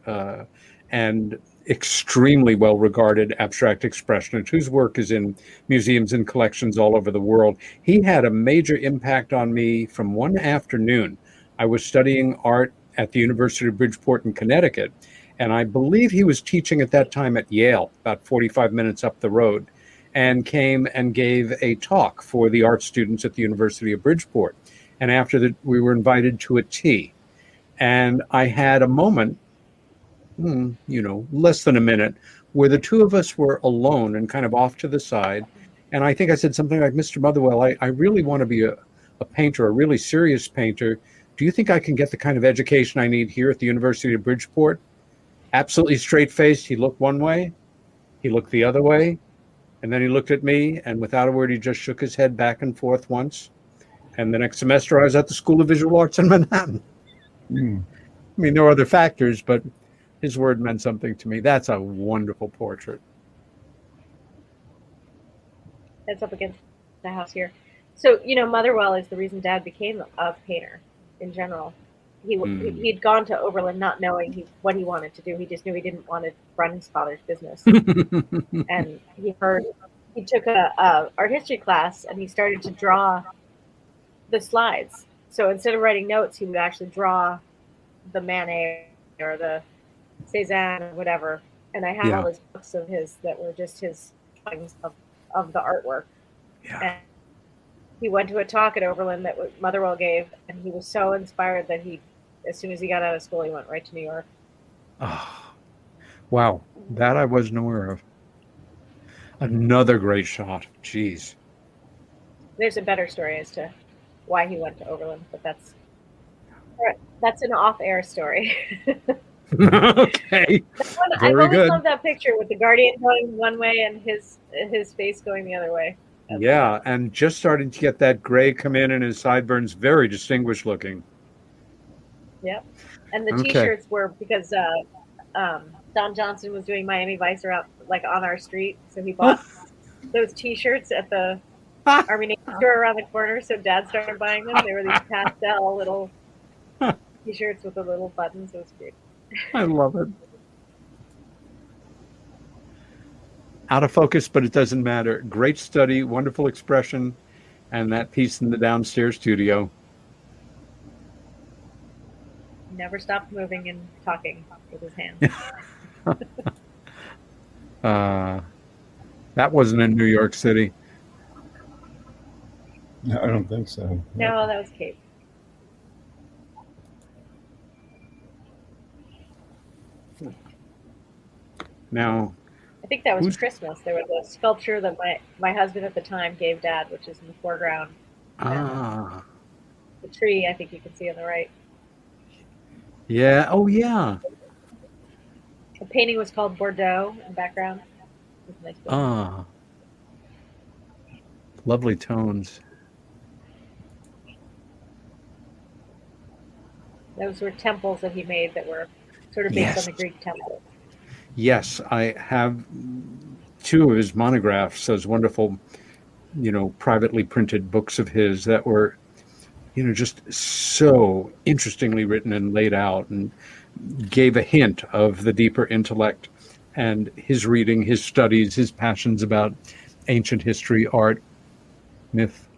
and extremely well-regarded abstract expressionist whose work is in museums and collections all over the world. He had a major impact on me from one afternoon. I was studying art at the University of Bridgeport in Connecticut, and I believe he was teaching at that time at Yale, about 45 minutes up the road, and came and gave a talk for the art students at the University of Bridgeport. And after that, we were invited to a tea. And I had a moment, less than a minute, where the two of us were alone and kind of off to the side. And I think I said something like, Mr. Motherwell, I really want to be a painter, a really serious painter. Do you think I can get the kind of education I need here at the University of Bridgeport? Absolutely straight-faced. He looked one way, he looked the other way, and then he looked at me, and without a word, he just shook his head back and forth once. And the next semester, I was at the School of Visual Arts in Manhattan. I mean, there were other factors, but his word meant something to me. That's a wonderful portrait. That's up against the house here. So, Motherwell is the reason Dad became a painter in general. He'd gone to Oberlin not knowing what he wanted to do. He just knew he didn't want to run his father's business. And he took a art history class, and he started to draw the slides. So instead of writing notes, he would actually draw the Manet or the Cézanne or whatever. And I had all those books of his that were just his drawings of the artwork. Yeah. And he went to a talk at Oberlin that Motherwell gave, and he was so inspired that as soon as he got out of school, he went right to New York. Oh, wow. That I wasn't aware of. Another great shot. Jeez. There's a better story as to why he went to Oberlin, but that's an off-air story. Okay. I've always loved that picture with the Guardian going one way and his face going the other way. Yeah, and just starting to get that gray come in, and his sideburns very distinguished looking. Yep. And the T-shirts were because Don Johnson was doing Miami Vice around on our street, so he bought those T-shirts at the Army Navy store around the corner. So Dad started buying them. They were these pastel little T-shirts with the little buttons. It was great. I love it. Out of focus, but it doesn't matter. Great study, wonderful expression, and that piece in the downstairs studio. Never stopped moving and talking with his hands. That wasn't in New York City. No, I don't think so. No, that was Cape. Now, I think that was Christmas. There was a sculpture that my husband at the time gave Dad, which is in the foreground. The tree, I think you can see on the right. Yeah. Oh, yeah. The painting was called Bordeaux in the background. Nice lovely tones. Those were temples that he made that were sort of based on the Greek temples. Yes, I have 2 of his monographs, those wonderful, privately printed books of his that were, just so interestingly written and laid out and gave a hint of the deeper intellect and his reading, his studies, his passions about ancient history, art, myth.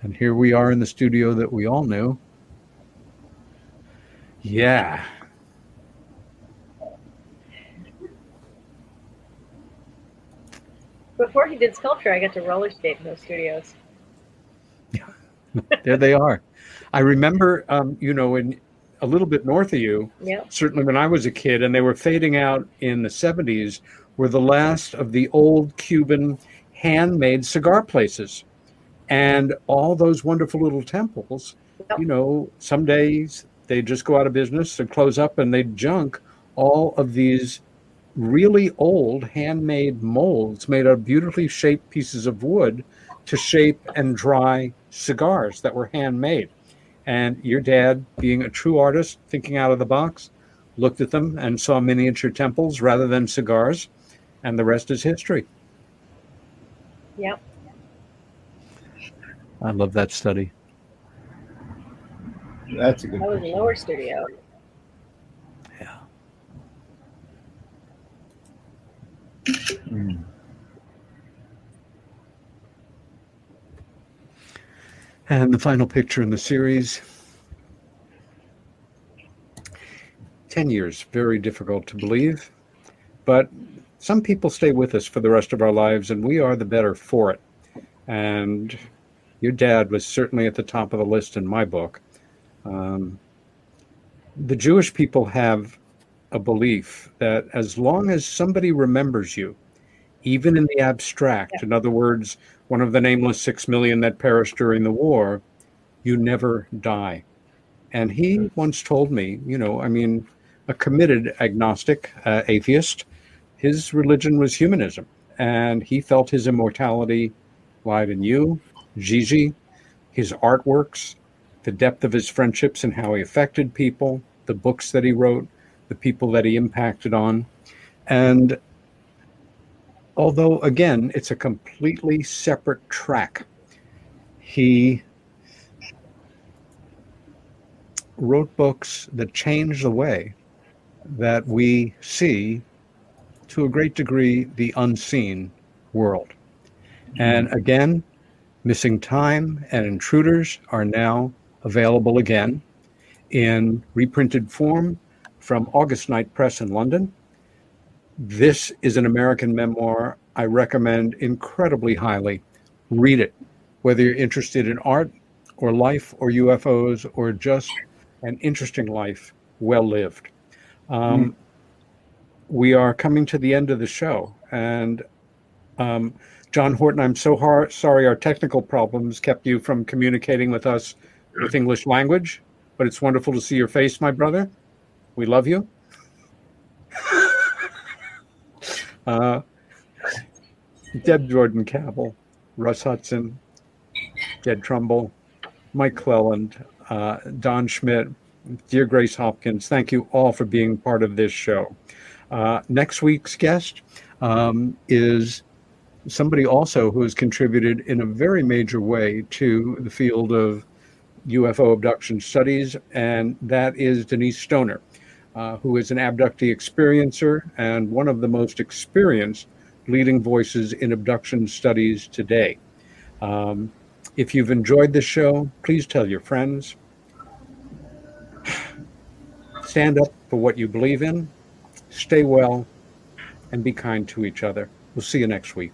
And here we are in the studio that we all knew. Yeah. Before he did sculpture, I got to roller skate in those studios. There they are. I remember, in a little bit north of you, certainly when I was a kid, and they were fading out in the 70s, were the last of the old Cuban handmade cigar places. And all those wonderful little temples, some days they just go out of business and close up and they junk all of these really old handmade molds made of beautifully shaped pieces of wood to shape and dry cigars that were handmade. And your dad, being a true artist, thinking out of the box, looked at them and saw miniature temples rather than cigars, and the rest is history. Yep. I love that study. That's a good That was a lower studio. Yeah. And the final picture in the series. 10 years, very difficult to believe, but some people stay with us for the rest of our lives, and we are the better for it. And your dad was certainly at the top of the list in my book. The Jewish people have a belief that as long as somebody remembers you, even in the abstract, in other words, one of the nameless 6 million that perished during the war, you never die. And he once told me, a committed agnostic, atheist, his religion was humanism. And he felt his immortality lied in you, Gigi, his artworks, the depth of his friendships and how he affected people, the books that he wrote, the people that he impacted on. And although, again, it's a completely separate track, he wrote books that changed the way that we see, to a great degree, the unseen world. And again, Missing Time and Intruders are now available again in reprinted form from August Night Press in London. This is an American memoir I recommend incredibly highly. Read it, whether you're interested in art or life or UFOs or just an interesting life well lived. We are coming to the end of the show, and John Horton, I'm so sorry our technical problems kept you from communicating with us with English language, but it's wonderful to see your face, my brother. We love you. Deb Jordan Cabell, Russ Hudson, Jed Trumbull, Mike Cleland, Don Schmidt, dear Grace Hopkins, thank you all for being part of this show. Next week's guest is somebody also who has contributed in a very major way to the field of UFO abduction studies, and that is Denise Stoner, who is an abductee experiencer and one of the most experienced leading voices in abduction studies today. If you've enjoyed this show, please tell your friends. Stand up for what you believe in, stay well, and be kind to each other. We'll see you next week.